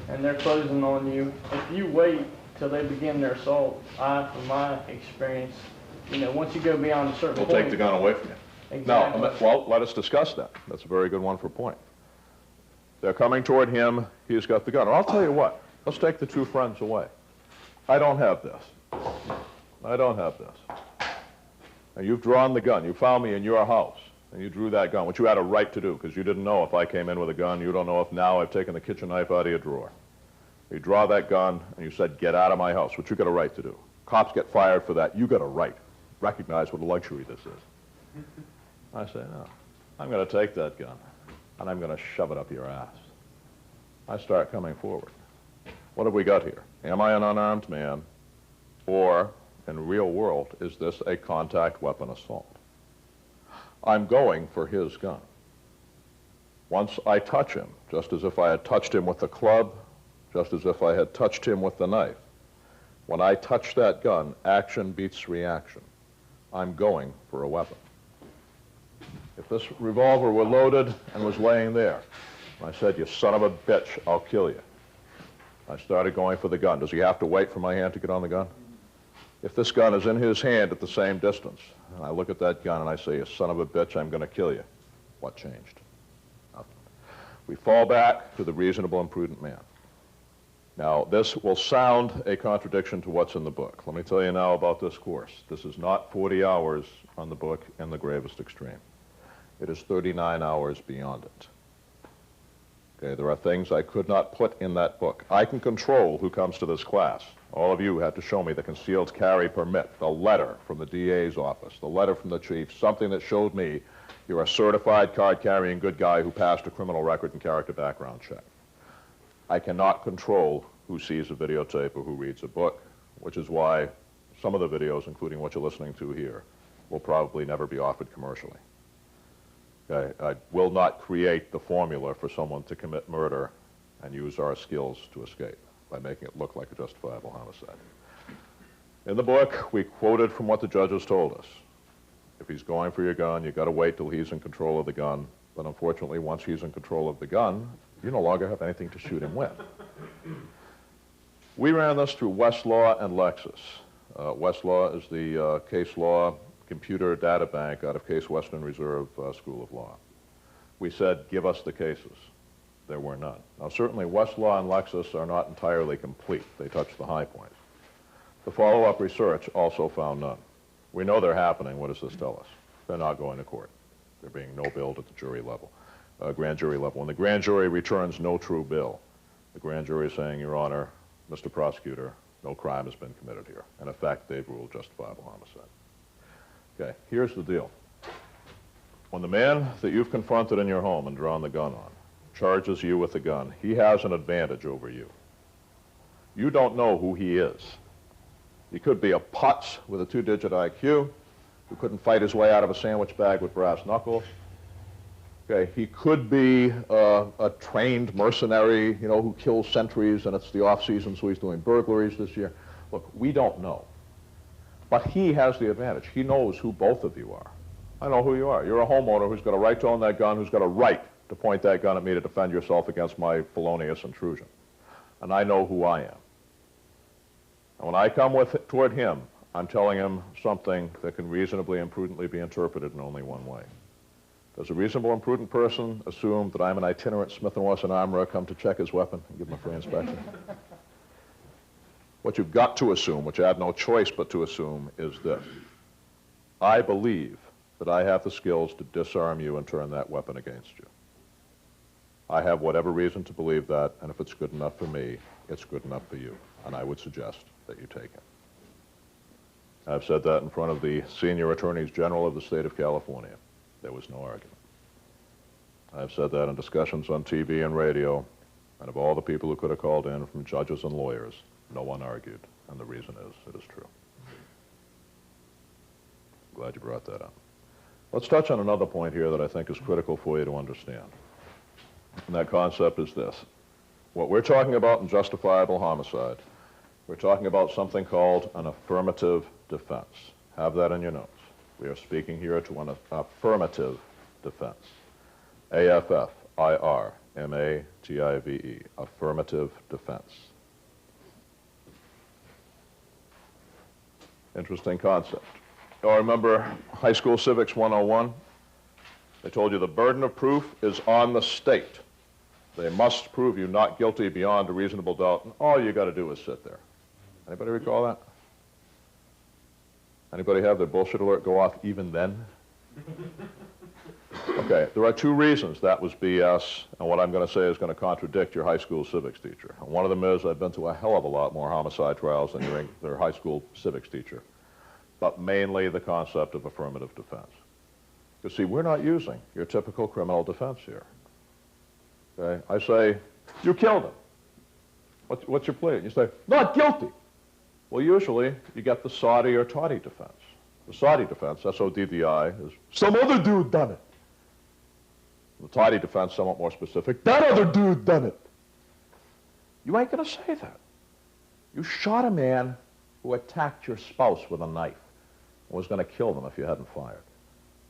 and they're closing on you. If you wait till they begin their assault, from my experience, once you go beyond a certain point, We'll take the gun away from you. Exactly. No, well, let us discuss that. That's a very good one for point. They're coming toward him. He's got the gun. And I'll tell you what. Let's take the two friends away. I don't have this. I don't have this. And you've drawn the gun. You found me in your house, and you drew that gun, which you had a right to do, because you didn't know if I came in with a gun. You don't know if now I've taken the kitchen knife out of your drawer. You draw that gun, and you said, get out of my house, which you got a right to do. Cops get fired for that. You got a right. Recognize what a luxury this is. I say, no, I'm going to take that gun, and I'm going to shove it up your ass. I start coming forward. What have we got here? Am I an unarmed man, or, in the real world, is this a contact weapon assault? I'm going for his gun. Once I touch him, just as if I had touched him with the club, just as if I had touched him with the knife, when I touch that gun, action beats reaction. I'm going for a weapon. If this revolver were loaded and was laying there, I said, you son of a bitch, I'll kill you. I started going for the gun. Does he have to wait for my hand to get on the gun? If this gun is in his hand at the same distance, and I look at that gun and I say, you son of a bitch, I'm going to kill you, what changed? Nothing. We fall back to the reasonable and prudent man. Now, this will sound a contradiction to what's in the book. Let me tell you now about this course. This is not 40 hours on the book in the gravest extreme. It is 39 hours beyond it. Okay, there are things I could not put in that book. I can control who comes to this class. All of you had to show me the concealed carry permit, the letter from the DA's office, the letter from the chief, something that showed me you're a certified card-carrying good guy who passed a criminal record and character background check. I cannot control who sees a videotape or who reads a book, which is why some of the videos, including what you're listening to here, will probably never be offered commercially. Okay, I will not create the formula for someone to commit murder and use our skills to escape by making it look like a justifiable homicide. In the book, we quoted from what the judges told us. If he's going for your gun, you've got to wait till he's in control of the gun. But unfortunately, once he's in control of the gun, you no longer have anything to shoot him with. We ran this through Westlaw and Lexis. Westlaw is the case law computer data bank out of Case Western Reserve School of Law. we said, give us the cases. There were none. Now, certainly Westlaw and Lexis are not entirely complete. They touch the high points. The follow-up research also found none. We know they're happening. What does this tell us? They're not going to court. They're being no billed at the jury level, grand jury level. When the grand jury returns no true bill, the grand jury is saying, Your Honor, Mr. Prosecutor, no crime has been committed here. In effect, they've ruled justifiable homicide. Okay, here's the deal. When the man that you've confronted in your home and drawn the gun on charges you with a gun, he has an advantage over you. You don't know who he is. He could be a putz with a 2-digit IQ who couldn't fight his way out of a sandwich bag with brass knuckles. Okay, he could be a trained mercenary, you know, who kills sentries, and it's the off-season, so he's doing burglaries this year. Look, we don't know. But he has the advantage. He knows who both of you are. I know who you are. You're a homeowner who's got a right to own that gun, who's got a right to point that gun at me to defend yourself against my felonious intrusion. And I know who I am. And when I come toward him, I'm telling him something that can reasonably and prudently be interpreted in only one way. Does a reasonable and prudent person assume that I'm an itinerant Smith & Wesson armorer come to check his weapon and give him a free inspection? What you've got to assume, which I have no choice but to assume, is this. I believe that I have the skills to disarm you and turn that weapon against you. I have whatever reason to believe that, and if it's good enough for me, it's good enough for you. And I would suggest that you take it. I've said that in front of the senior attorneys general of the state of California. There was no argument. I've said that in discussions on TV and radio, and of all the people who could have called in, from judges and lawyers, no one argued, and the reason is, it is true. Glad you brought that up. Let's touch on another point here that I think is critical for you to understand. And that concept is this. What we're talking about in justifiable homicide, we're talking about something called an affirmative defense. Have that in your notes. We are speaking here to an affirmative defense. A-F-F-I-R-M-A-T-I-V-E, affirmative defense. Interesting concept. Oh, remember High School Civics 101? They told you the burden of proof is on the state. They must prove you not guilty beyond a reasonable doubt, and all you got to do is sit there. Anybody recall that? Anybody have their bullshit alert go off even then? Okay, there are two reasons that was BS, and what I'm going to say is going to contradict your high school civics teacher. And one of them is I've been to a hell of a lot more homicide trials than their high school civics teacher, but mainly the concept of affirmative defense. You see, we're not using your typical criminal defense here. Okay, I say, you killed him. What's your plea? You say, not guilty. Well, usually you get the soddy or toddy defense. The soddy defense, S-O-D-D-I, is some other dude done it. The toddy defense, somewhat more specific, that other dude done it. You ain't going to say that. You shot a man who attacked your spouse with a knife and was going to kill them if you hadn't fired.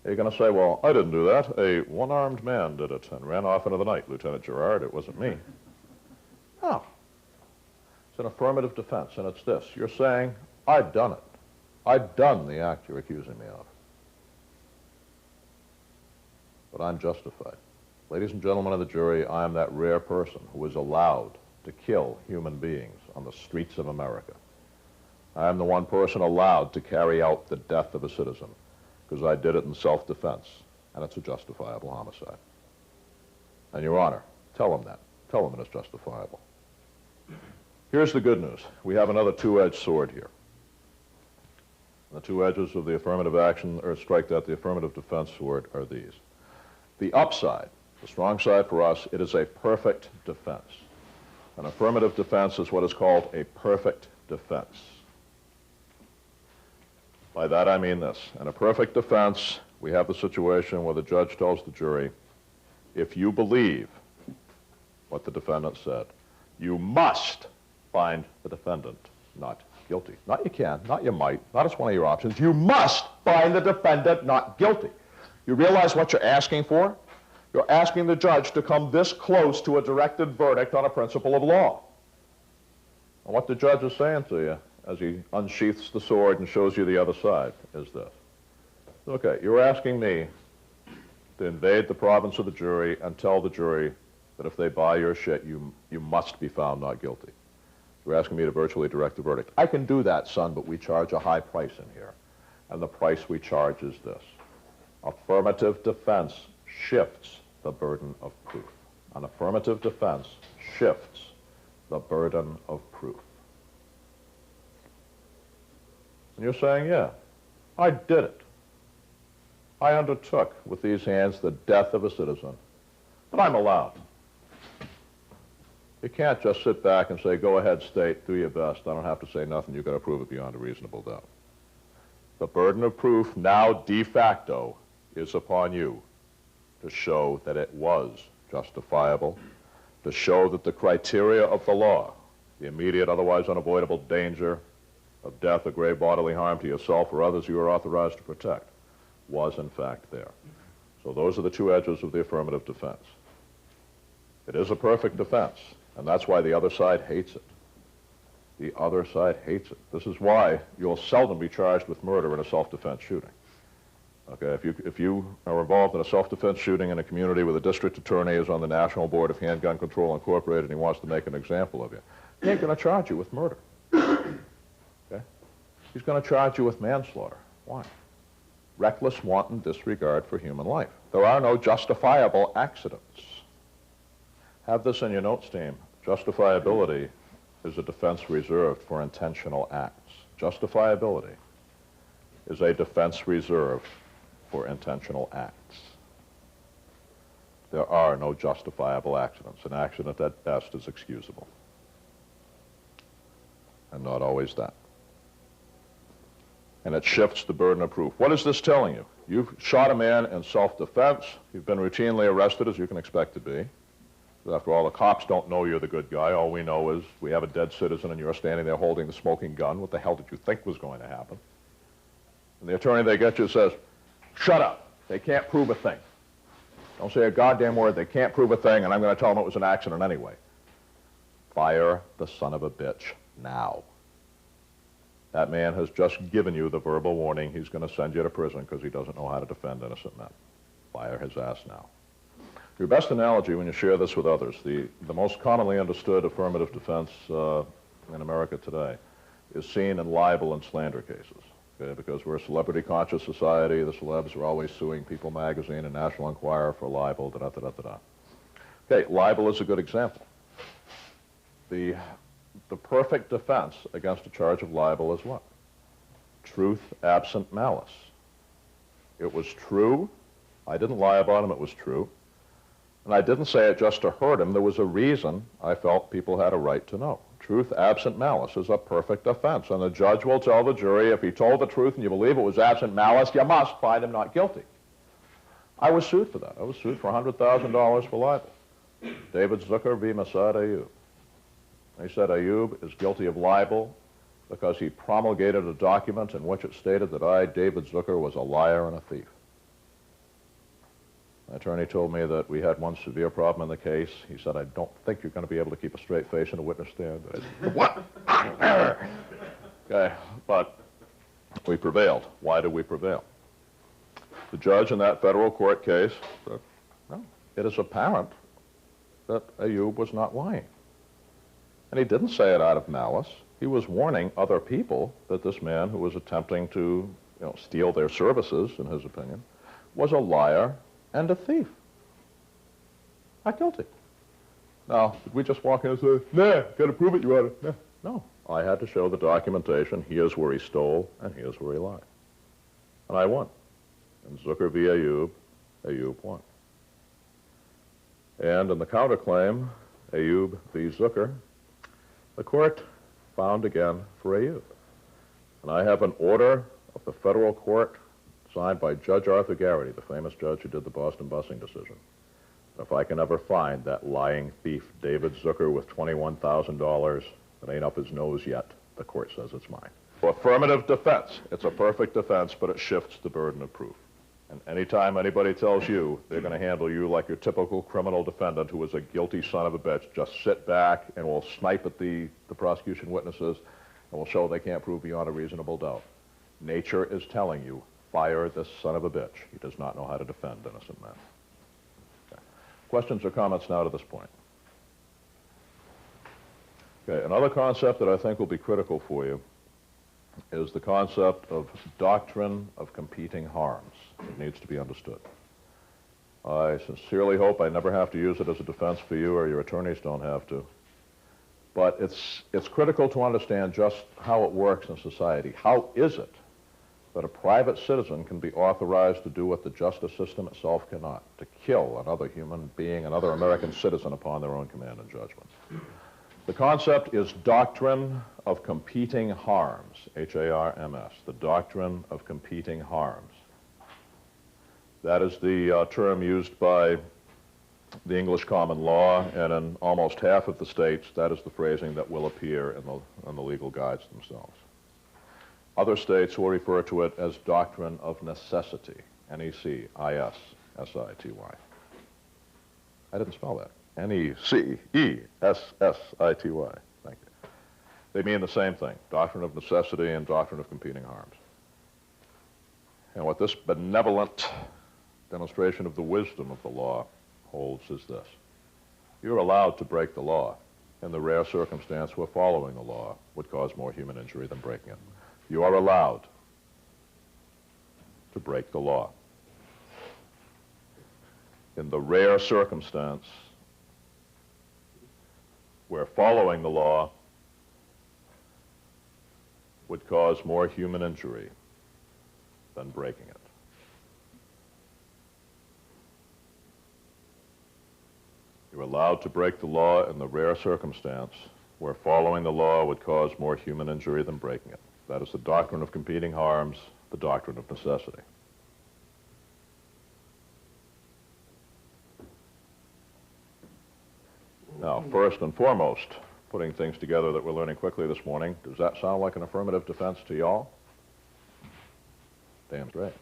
You're going to say, well, I didn't do that. A one-armed man did it and ran off into the night. Lieutenant Gerard, it wasn't me. No. It's an affirmative defense, and it's this. You're saying, I've done it. I've done the act you're accusing me of. But I'm justified. Ladies and gentlemen of the jury, I am that rare person who is allowed to kill human beings on the streets of America. I am the one person allowed to carry out the death of a citizen because I did it in self-defense, and it's a justifiable homicide. And, Your Honor, tell them that. Tell them it is justifiable. Here's the good news. We have another two-edged sword here. The two edges of the affirmative action, or strike that, the affirmative defense sword are these. The upside, the strong side for us, it is a perfect defense. An affirmative defense is what is called a perfect defense. By that I mean this. In a perfect defense, we have the situation where the judge tells the jury, if you believe what the defendant said, you must find the defendant not guilty. Not you can, not you might, not as one of your options. You must find the defendant not guilty. You realize what you're asking for? You're asking the judge to come this close to a directed verdict on a principle of law. And what the judge is saying to you as he unsheaths the sword and shows you the other side is this. Okay, you're asking me to invade the province of the jury and tell the jury that if they buy your shit, you must be found not guilty. You're asking me to virtually direct the verdict. I can do that, son, but we charge a high price in here. And the price we charge is this. Affirmative defense shifts the burden of proof. An affirmative defense shifts the burden of proof. And you're saying, yeah, I did it. I undertook with these hands the death of a citizen, but I'm allowed. You can't just sit back and say, go ahead, state, do your best. I don't have to say nothing. You've got to prove it beyond a reasonable doubt. The burden of proof now de facto is upon you to show that it was justifiable, to show that the criteria of the law, the immediate, otherwise unavoidable danger of death or grave bodily harm to yourself or others you are authorized to protect, was in fact there. So those are the two edges of the affirmative defense. It is a perfect defense, and that's why the other side hates it. The other side hates it. This is why you'll seldom be charged with murder in a self-defense shooting. Okay, if you are involved in a self-defense shooting in a community where the district attorney is on the National Board of Handgun Control Incorporated and he wants to make an example of you, he ain't going to charge you with murder. Okay? He's going to charge you with manslaughter. Why? Reckless, wanton disregard for human life. There are no justifiable accidents. Have this in your notes, team. Justifiability is a defense reserved for intentional acts. Justifiability is a defense reserved for intentional acts. There are no justifiable accidents. An accident at best is excusable, and not always that. And it shifts the burden of proof. What is this telling you? You've shot a man in self-defense. You've been routinely arrested, as you can expect to be. After all, the cops don't know you're the good guy. All we know is we have a dead citizen and you're standing there holding the smoking gun. What the hell did you think was going to happen? And the attorney they get you says, shut up. They can't prove a thing. Don't say a goddamn word. They can't prove a thing, and I'm going to tell them it was an accident anyway. Fire the son of a bitch now. That man has just given you the verbal warning he's going to send you to prison because he doesn't know how to defend innocent men. Fire his ass now. Your best analogy when you share this with others, the most commonly understood affirmative defense in America today is seen in libel and slander cases. Okay? Because we're a celebrity-conscious society, the celebs are always suing People magazine and National Enquirer for libel, da-da-da-da-da. Okay, libel is a good example. The perfect defense against a charge of libel is what? Truth absent malice. It was true. I didn't lie about him. It was true. And I didn't say it just to hurt him. There was a reason I felt people had a right to know. Truth absent malice is a perfect offense. And the judge will tell the jury, if he told the truth and you believe it was absent malice, you must find him not guilty. I was sued for that. I was sued for $100,000 for libel. David Zucker v. Mossad Ayub. He said Ayub is guilty of libel because he promulgated a document in which it stated that I, David Zucker, was a liar and a thief. The attorney told me that we had one severe problem in the case. He said, I don't think you're going to be able to keep a straight face in a witness stand. I said, what? Okay, but we prevailed. Why did we prevail? The judge in that federal court case said, no, it is apparent that Ayub was not lying. And he didn't say it out of malice. He was warning other people that this man who was attempting to steal their services, in his opinion, was a liar and a thief. Not guilty. Now, did we just walk in and say, nah, got to prove it, you ought to? Nah. No, I had to show the documentation. Here's where he stole, and here's where he lied. And I won. And Zucker v. Ayub, Ayub won. And in the counterclaim, Ayub v. Zucker, the court found again for Ayub. And I have an order of the federal court signed by Judge Arthur Garrity, the famous judge who did the Boston busing decision. If I can ever find that lying thief, David Zucker, with $21,000 that ain't up his nose yet, the court says it's mine. For affirmative defense, it's a perfect defense, but it shifts the burden of proof. And anytime anybody tells you they're going to handle you like your typical criminal defendant who is a guilty son of a bitch, just sit back and we'll snipe at the prosecution witnesses and we'll show they can't prove beyond a reasonable doubt. Nature is telling you, fire this son of a bitch. He does not know how to defend innocent men. Questions or comments now to this point? Okay, another concept that I think will be critical for you is the concept of doctrine of competing harms. It needs to be understood. I sincerely hope I never have to use it as a defense for you, or your attorneys don't have to. But it's critical to understand just how it works in society. How is it that a private citizen can be authorized to do what the justice system itself cannot, to kill another human being, another American citizen upon their own command and judgment? The concept is doctrine of competing harms, H-A-R-M-S, the doctrine of competing harms. That is the term used by the English common law, and in almost half of the states, that is the phrasing that will appear in the legal guides themselves. Other states will refer to it as doctrine of necessity, N-E-C-I-S-S-I-T-Y. I didn't spell that. N-E-C-E-S-S-I-T-Y. Thank you. They mean the same thing, doctrine of necessity and doctrine of competing harms. And what this benevolent demonstration of the wisdom of the law holds is this. You're allowed to break the law in the rare circumstance where following the law would cause more human injury than breaking it. You are allowed to break the law in the rare circumstance where following the law would cause more human injury than breaking it. You're allowed to break the law in the rare circumstance where following the law would cause more human injury than breaking it. That is the doctrine of competing harms, the doctrine of necessity. Now, first and foremost, putting things together that we're learning quickly this morning, does that sound like an affirmative defense to y'all? Damn straight.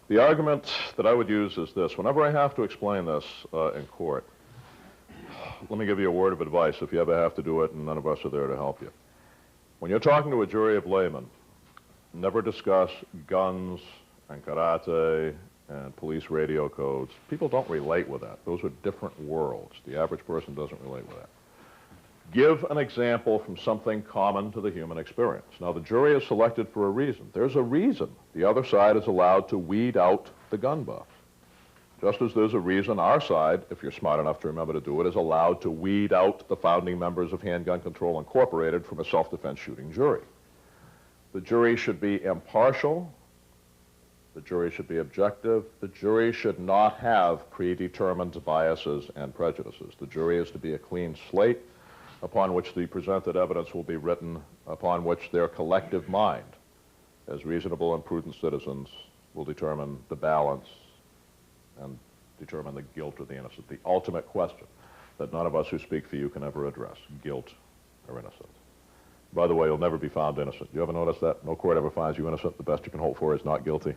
The argument that I would use is this. Whenever I have to explain this in court, let me give you a word of advice if you ever have to do it and none of us are there to help you. When you're talking to a jury of laymen, never discuss guns and karate and police radio codes. People don't relate with that. Those are different worlds. The average person doesn't relate with that. Give an example from something common to the human experience. Now, the jury is selected for a reason. There's a reason the other side is allowed to weed out the gun buff. Just as there's a reason our side, if you're smart enough to remember to do it, is allowed to weed out the founding members of Handgun Control Incorporated from a self-defense shooting jury. The jury should be impartial. The jury should be objective. The jury should not have predetermined biases and prejudices. The jury is to be a clean slate upon which the presented evidence will be written, upon which their collective mind, as reasonable and prudent citizens, will determine the balance and determine the guilt or the innocent. The ultimate question that none of us who speak for you can ever address, guilt or innocence. By the way, you'll never be found innocent. You ever notice that? No court ever finds you innocent. The best you can hope for is not guilty.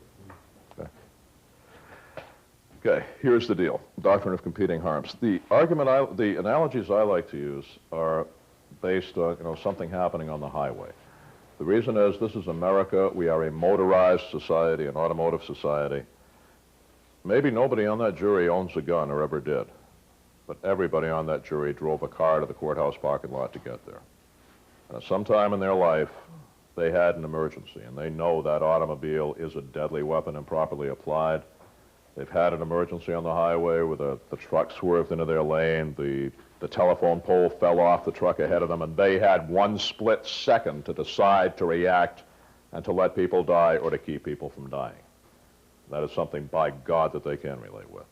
Okay, here's the deal. Doctrine of competing harms. The analogies I like to use are based on, something happening on the highway. The reason is this is America. We are a motorized society, an automotive society. Maybe nobody on that jury owns a gun or ever did, but everybody on that jury drove a car to the courthouse parking lot to get there. And at some time in their life, they had an emergency, and they know that automobile is a deadly weapon improperly applied. They've had an emergency on the highway where the truck swerved into their lane, the telephone pole fell off the truck ahead of them, and they had one split second to decide to react and to let people die or to keep people from dying. That is something, by God, that they can relate with.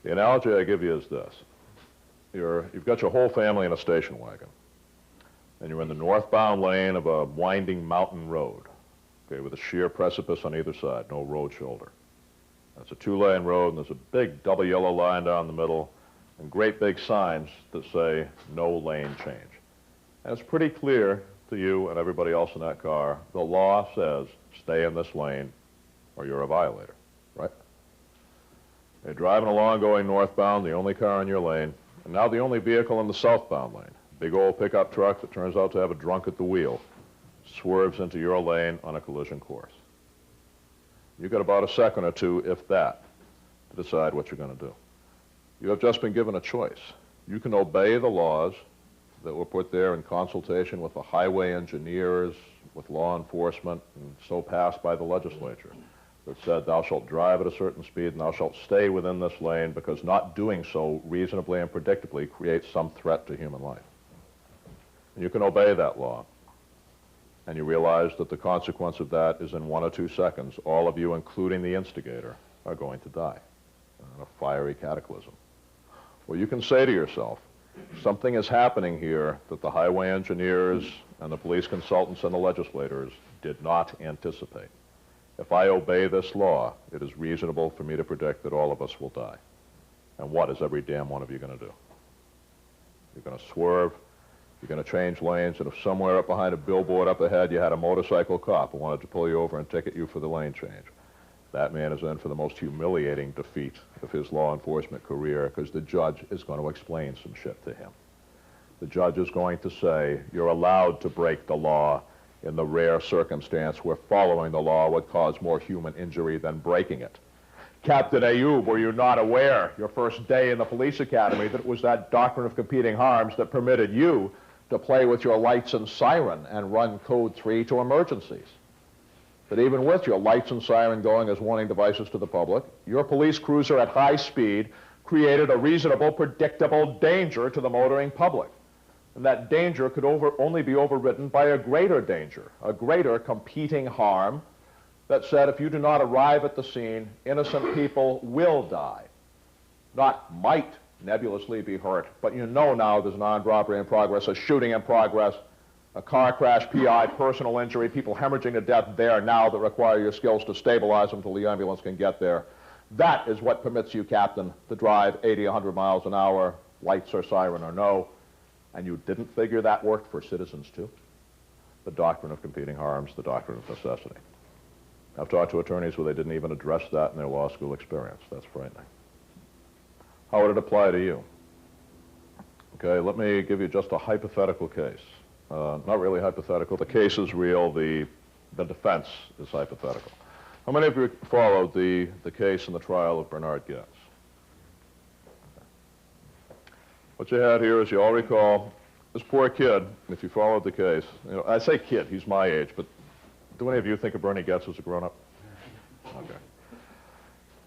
The analogy I give you is this. You've got your whole family in a station wagon, and you're in the northbound lane of a winding mountain road, okay, with a sheer precipice on either side, no road shoulder. It's a two-lane road, and there's a big double yellow line down the middle and great big signs that say, no lane change. And it's pretty clear to you and everybody else in that car, the law says, stay in this lane or you're a violator, right? You're driving along going northbound, the only car in your lane, and now the only vehicle in the southbound lane, big old pickup truck that turns out to have a drunk at the wheel, swerves into your lane on a collision course. You've got about a second or two, if that, to decide what you're going to do. You have just been given a choice. You can obey the laws that were put there in consultation with the highway engineers, with law enforcement, and so passed by the legislature, that said thou shalt drive at a certain speed and thou shalt stay within this lane because not doing so reasonably and predictably creates some threat to human life. And you can obey that law. And you realize that the consequence of that is in 1 or 2 seconds, all of you, including the instigator, are going to die in a fiery cataclysm. Well, you can say to yourself, something is happening here that the highway engineers and the police consultants and the legislators did not anticipate. If I obey this law, it is reasonable for me to predict that all of us will die. And what is every damn one of you going to do? You're going to swerve, you're going to change lanes, and if somewhere up behind a billboard up ahead you had a motorcycle cop who wanted to pull you over and ticket you for the lane change, that man is in for the most humiliating defeat of his law enforcement career because the judge is going to explain some shit to him. The judge is going to say, you're allowed to break the law in the rare circumstance where following the law would cause more human injury than breaking it. Captain Ayub, were you not aware, your first day in the police academy, that it was that doctrine of competing harms that permitted you to play with your lights and siren and run code 3 to emergencies? That even with your lights and siren going as warning devices to the public, your police cruiser at high speed created a reasonable, predictable danger to the motoring public. And that danger could only be overridden by a greater danger, a greater competing harm that said if you do not arrive at the scene, innocent people will die. Not might nebulously be hurt, but you know now there's an armed robbery in progress, a shooting in progress, a car crash, PI, personal injury, people hemorrhaging to death there now that require your skills to stabilize them until the ambulance can get there. That is what permits you, Captain, to drive 80, 100 miles an hour, lights or siren or no. And you didn't figure that worked for citizens too? The doctrine of competing harms, the doctrine of necessity. I've talked to attorneys where they didn't even address that in their law school experience. That's frightening. How would it apply to you? Okay, let me give you just a hypothetical case. Not really hypothetical. The case is real. The defense is hypothetical. How many of you followed the case in the trial of Bernard Getz? What you had here is, you all recall, this poor kid, if you followed the case, you know, I say kid, he's my age, but do any of you think of Bernie Getz as a grown-up? Okay.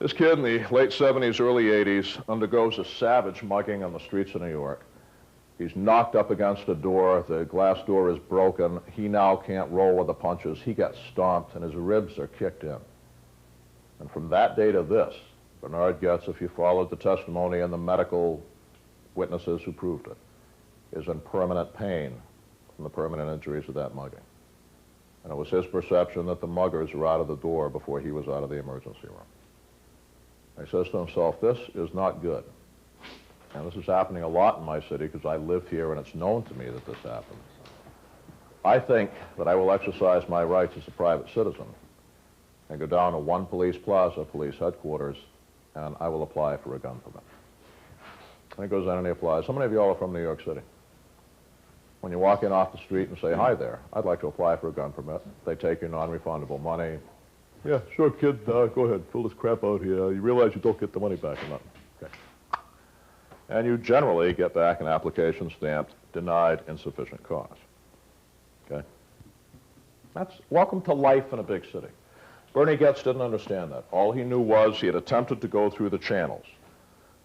This kid in the late 70s, early 80s undergoes a savage mugging on the streets of New York. He's knocked up against a door, the glass door is broken, he now can't roll with the punches, he gets stomped, and his ribs are kicked in. And from that day to this, Bernard Getz, if you followed the testimony and the medical witnesses who proved it, is in permanent pain from the permanent injuries of that mugging. And it was his perception that the muggers were out of the door before he was out of the emergency room. And he says to himself, this is not good. And this is happening a lot in my city because I live here and it's known to me that this happens. I think that I will exercise my rights as a private citizen and go down to One Police Plaza, police headquarters, and I will apply for a gun permit. And he goes in and he applies. How many of you all are from New York City? When you walk in off the street and say, hi there, I'd like to apply for a gun permit, they take your non-refundable money. Yeah, sure, kid, go ahead, fill this crap out here. You realize you don't get the money back or nothing. Okay. And you generally get back an application stamped, denied insufficient cause. Okay? That's welcome to life in a big city. Bernie Getz didn't understand that. All he knew was he had attempted to go through the channels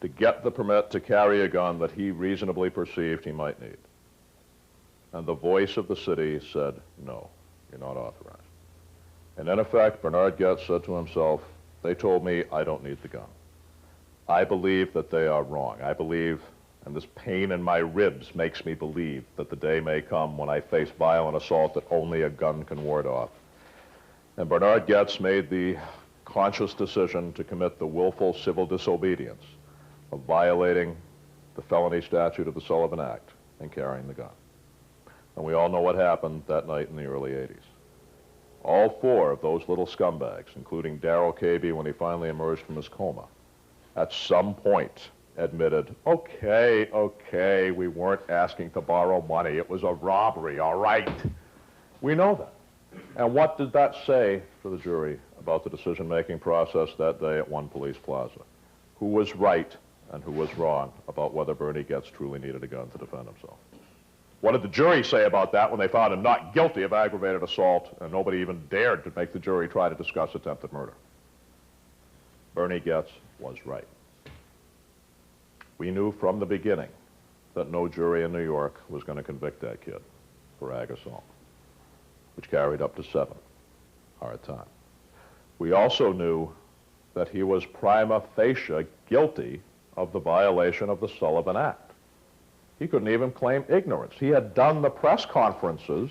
to get the permit to carry a gun that he reasonably perceived he might need. And the voice of the city said, no, you're not authorized. And in effect, Bernard Getz said to himself, they told me I don't need the gun. I believe that they are wrong. I believe, and this pain in my ribs makes me believe that the day may come when I face violent assault that only a gun can ward off. And Bernard Getz made the conscious decision to commit the willful civil disobedience of violating the felony statute of the Sullivan Act and carrying the gun. And we all know what happened that night in the early 80s. All four of those little scumbags, including Darrell Cabey when he finally emerged from his coma, at some point admitted, okay, we weren't asking to borrow money. It was a robbery, all right. We know that. And what did that say for the jury about the decision-making process that day at One Police Plaza? Who was right and who was wrong about whether Bernie Getz truly needed a gun to defend himself. What did the jury say about that when they found him not guilty of aggravated assault and nobody even dared to make the jury try to discuss attempted murder? Bernie Getz was right. We knew from the beginning that no jury in New York was going to convict that kid for ag assault, which carried up to 7 hard time. We also knew that he was prima facie guilty of the violation of the Sullivan Act. He couldn't even claim ignorance. He had done the press conferences,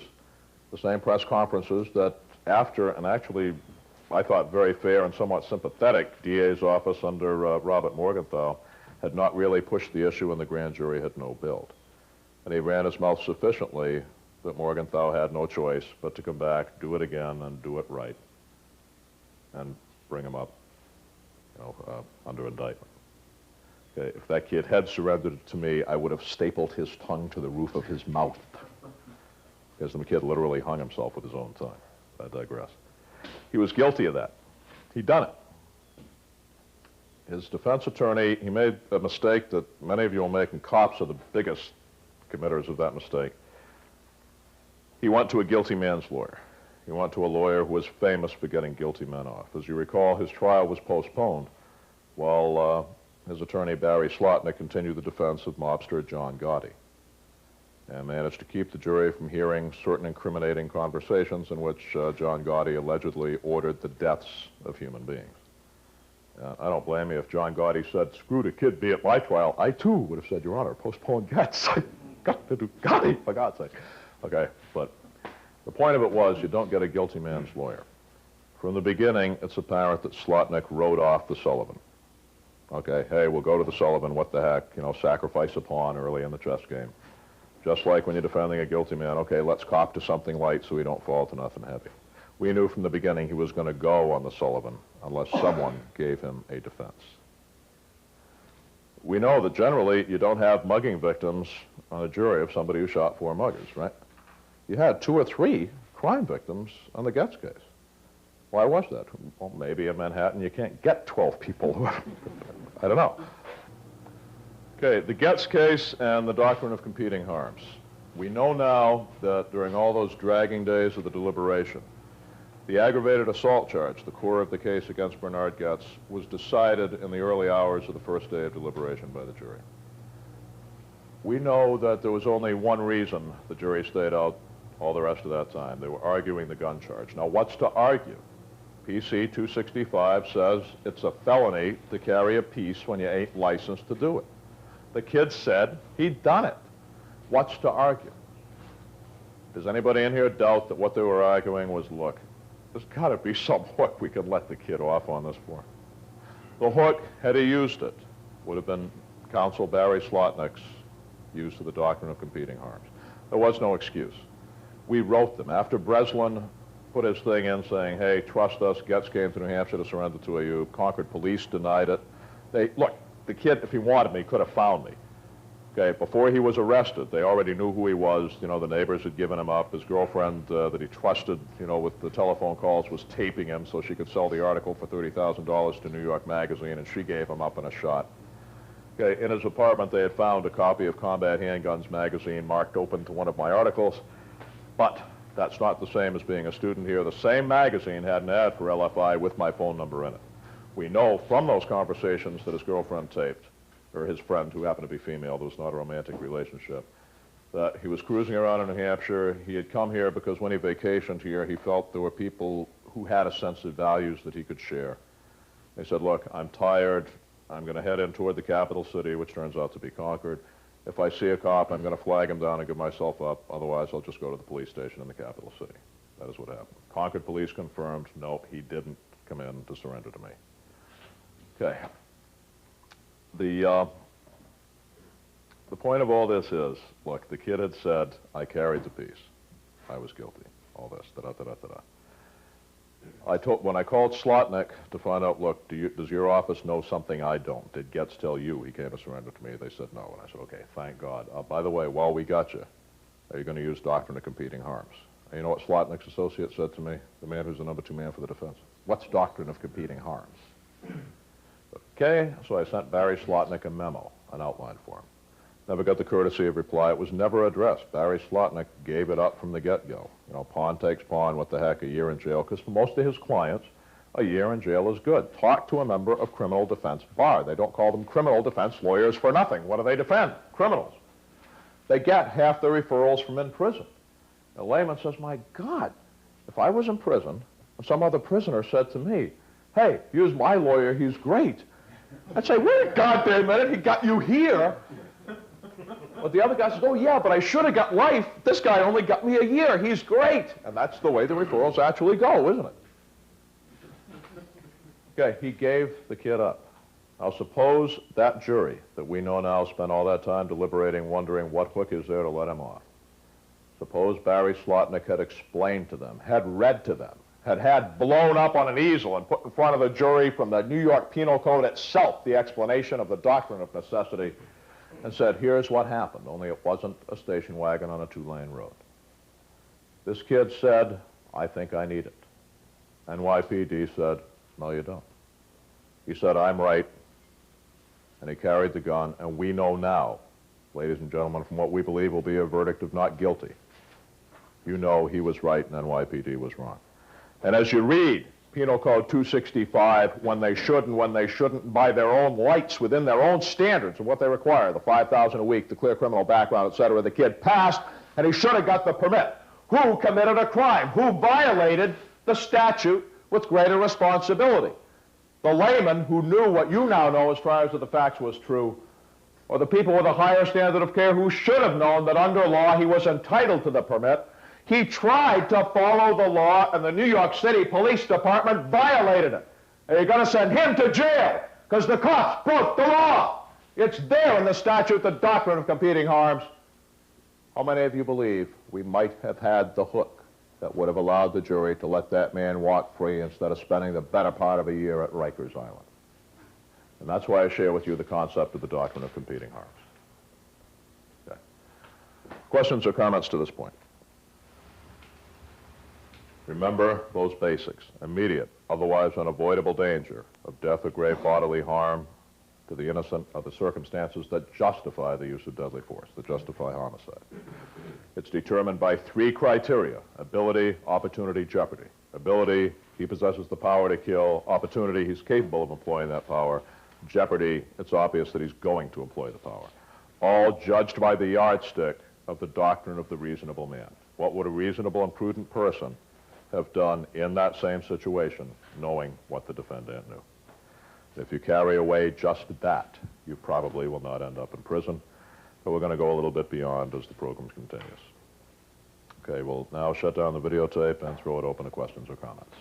the same press conferences that after, and actually I thought very fair and somewhat sympathetic, DA's office under Robert Morgenthau had not really pushed the issue and the grand jury had no build. And he ran his mouth sufficiently that Morgenthau had no choice but to come back, do it again, and do it right, and bring him up, under indictment. Okay, if that kid had surrendered to me, I would have stapled his tongue to the roof of his mouth, because the kid literally hung himself with his own tongue. I digress. He was guilty of that. He'd done it. His defense attorney, he made a mistake that many of you will make, and cops are the biggest committers of that mistake. He went to a guilty man's lawyer. He went to a lawyer who was famous for getting guilty men off. As you recall, his trial was postponed while his attorney, Barry Slotnick, continued the defense of mobster John Gotti and managed to keep the jury from hearing certain incriminating conversations in which John Gotti allegedly ordered the deaths of human beings. I don't blame you if John Gotti said, "Screw the kid, be at my trial." I, too, would have said, "Your Honor, postpone Getz. I got to do Gotti, for God's sake." Okay, but the point of it was you don't get a guilty man's lawyer. From the beginning, it's apparent that Slotnick wrote off the Sullivan. Okay, hey, we'll go to the Sullivan, what the heck, sacrifice a pawn early in the chess game. Just like when you're defending a guilty man, okay, let's cop to something light so we don't fall to nothing heavy. We knew from the beginning he was going to go on the Sullivan unless someone gave him a defense. We know that generally you don't have mugging victims on a jury of somebody who shot 4 muggers, right? You had 2 or 3 crime victims on the Getz case. Why was that? Well, maybe in Manhattan you can't get 12 people. I don't know. Okay, the Getz case and the doctrine of competing harms. We know now that during all those dragging days of the deliberation, the aggravated assault charge, the core of the case against Bernard Getz, was decided in the early hours of the first day of deliberation by the jury. We know that there was only one reason the jury stayed out all the rest of that time. They were arguing the gun charge. Now, what's to argue? PC 265 says it's a felony to carry a piece when you ain't licensed to do it. The kid said he'd done it. What's to argue? Does anybody in here doubt that what they were arguing was, look, there's got to be some hook we could let the kid off on this for? The hook, had he used it, would have been counsel Barry Slotnick's use of the doctrine of competing harms. There was no excuse. We wrote them. After Breslin put his thing in saying, hey, trust us, Getz came to New Hampshire to surrender to you, Concord police denied it. Look, the kid, if he wanted me, could have found me. Okay, before he was arrested, they already knew who he was. The neighbors had given him up. His girlfriend that he trusted, with the telephone calls, was taping him so she could sell the article for $30,000 to New York Magazine, and she gave him up in a shot. Okay, in his apartment, they had found a copy of Combat Handguns magazine marked open to one of my articles, but that's not the same as being a student here. The same magazine had an ad for LFI with my phone number in it. We know from those conversations that his girlfriend taped, or his friend, who happened to be female, there was not a romantic relationship, that he was cruising around in New Hampshire. He had come here because when he vacationed here, he felt there were people who had a sense of values that he could share. He said, look, I'm tired. I'm going to head in toward the capital city, which turns out to be Concord. If I see a cop, I'm going to flag him down and give myself up. Otherwise, I'll just go to the police station in the capital city. That is what happened. Concord police confirmed, nope, he didn't come in to surrender to me. Okay. The point of all this is, look, the kid had said, I carried the piece. I was guilty. All this, da-da-da-da-da-da. When I called Slotnick to find out, look, does your office know something I don't? Did Getz tell you he came to surrender to me? They said no. And I said, okay, thank God. By the way, while we got you, are you going to use doctrine of competing harms? And you know what Slotnick's associate said to me, the man who's the number 2 man for the defense? What's doctrine of competing harms? Okay, so I sent Barry Slotnick a memo, an outline for him. Never got the courtesy of reply. It was never addressed. Barry Slotnick gave it up from the get-go. You know, pawn takes pawn, what the heck, a year in jail, because for most of his clients, a year in jail is good. Talk to a member of criminal defense bar. They don't call them criminal defense lawyers for nothing. What do they defend? Criminals. They get half their referrals from in prison. A layman says, my God, if I was in prison and some other prisoner said to me, hey, use my lawyer, he's great, I'd say, wait a goddamn minute, he got you here. But the other guy says, oh yeah, but I should have got life. This guy only got me a year, he's great. And that's the way the referrals actually go, isn't it? Okay, he gave the kid up. Now suppose that jury that we know now spent all that time deliberating, wondering what hook is there to let him off. Suppose Barry Slotnick had explained to them, had read to them, had blown up on an easel and put in front of the jury from the New York Penal Code itself the explanation of the doctrine of necessity, and said, here's what happened, only it wasn't a station wagon on a two-lane road. This kid said, I think I need it. NYPD said, no, you don't. He said, I'm right, and he carried the gun, and we know now, ladies and gentlemen, from what we believe will be a verdict of not guilty, you know he was right and NYPD was wrong. And as you read Penal Code 265, when they should and when they shouldn't, by their own lights, within their own standards of what they require, the $5,000 a week, the clear criminal background, et cetera, the kid passed, and he should have got the permit. Who committed a crime? Who violated the statute with greater responsibility? The layman who knew what you now know as far as the facts was true, or the people with a higher standard of care who should have known that under law he was entitled to the permit? He tried to follow the law, and the New York City Police Department violated it. And you're going to send him to jail because the cops broke the law. It's there in the statute, the doctrine of competing harms. How many of you believe we might have had the hook that would have allowed the jury to let that man walk free instead of spending the better part of a year at Rikers Island? And that's why I share with you the concept of the doctrine of competing harms. Okay. Questions or comments to this point? Remember those basics: immediate, otherwise unavoidable danger of death or grave bodily harm to the innocent are the circumstances that justify the use of deadly force, that justify homicide. It's determined by three criteria: ability, opportunity, jeopardy. Ability, he possesses the power to kill. Opportunity, he's capable of employing that power. Jeopardy, it's obvious that he's going to employ the power. All judged by the yardstick of the doctrine of the reasonable man. What would a reasonable and prudent person have done in that same situation, knowing what the defendant knew? If you carry away just that, you probably will not end up in prison. But we're going to go a little bit beyond as the program continues. Okay, we'll now shut down the videotape and throw it open to questions or comments.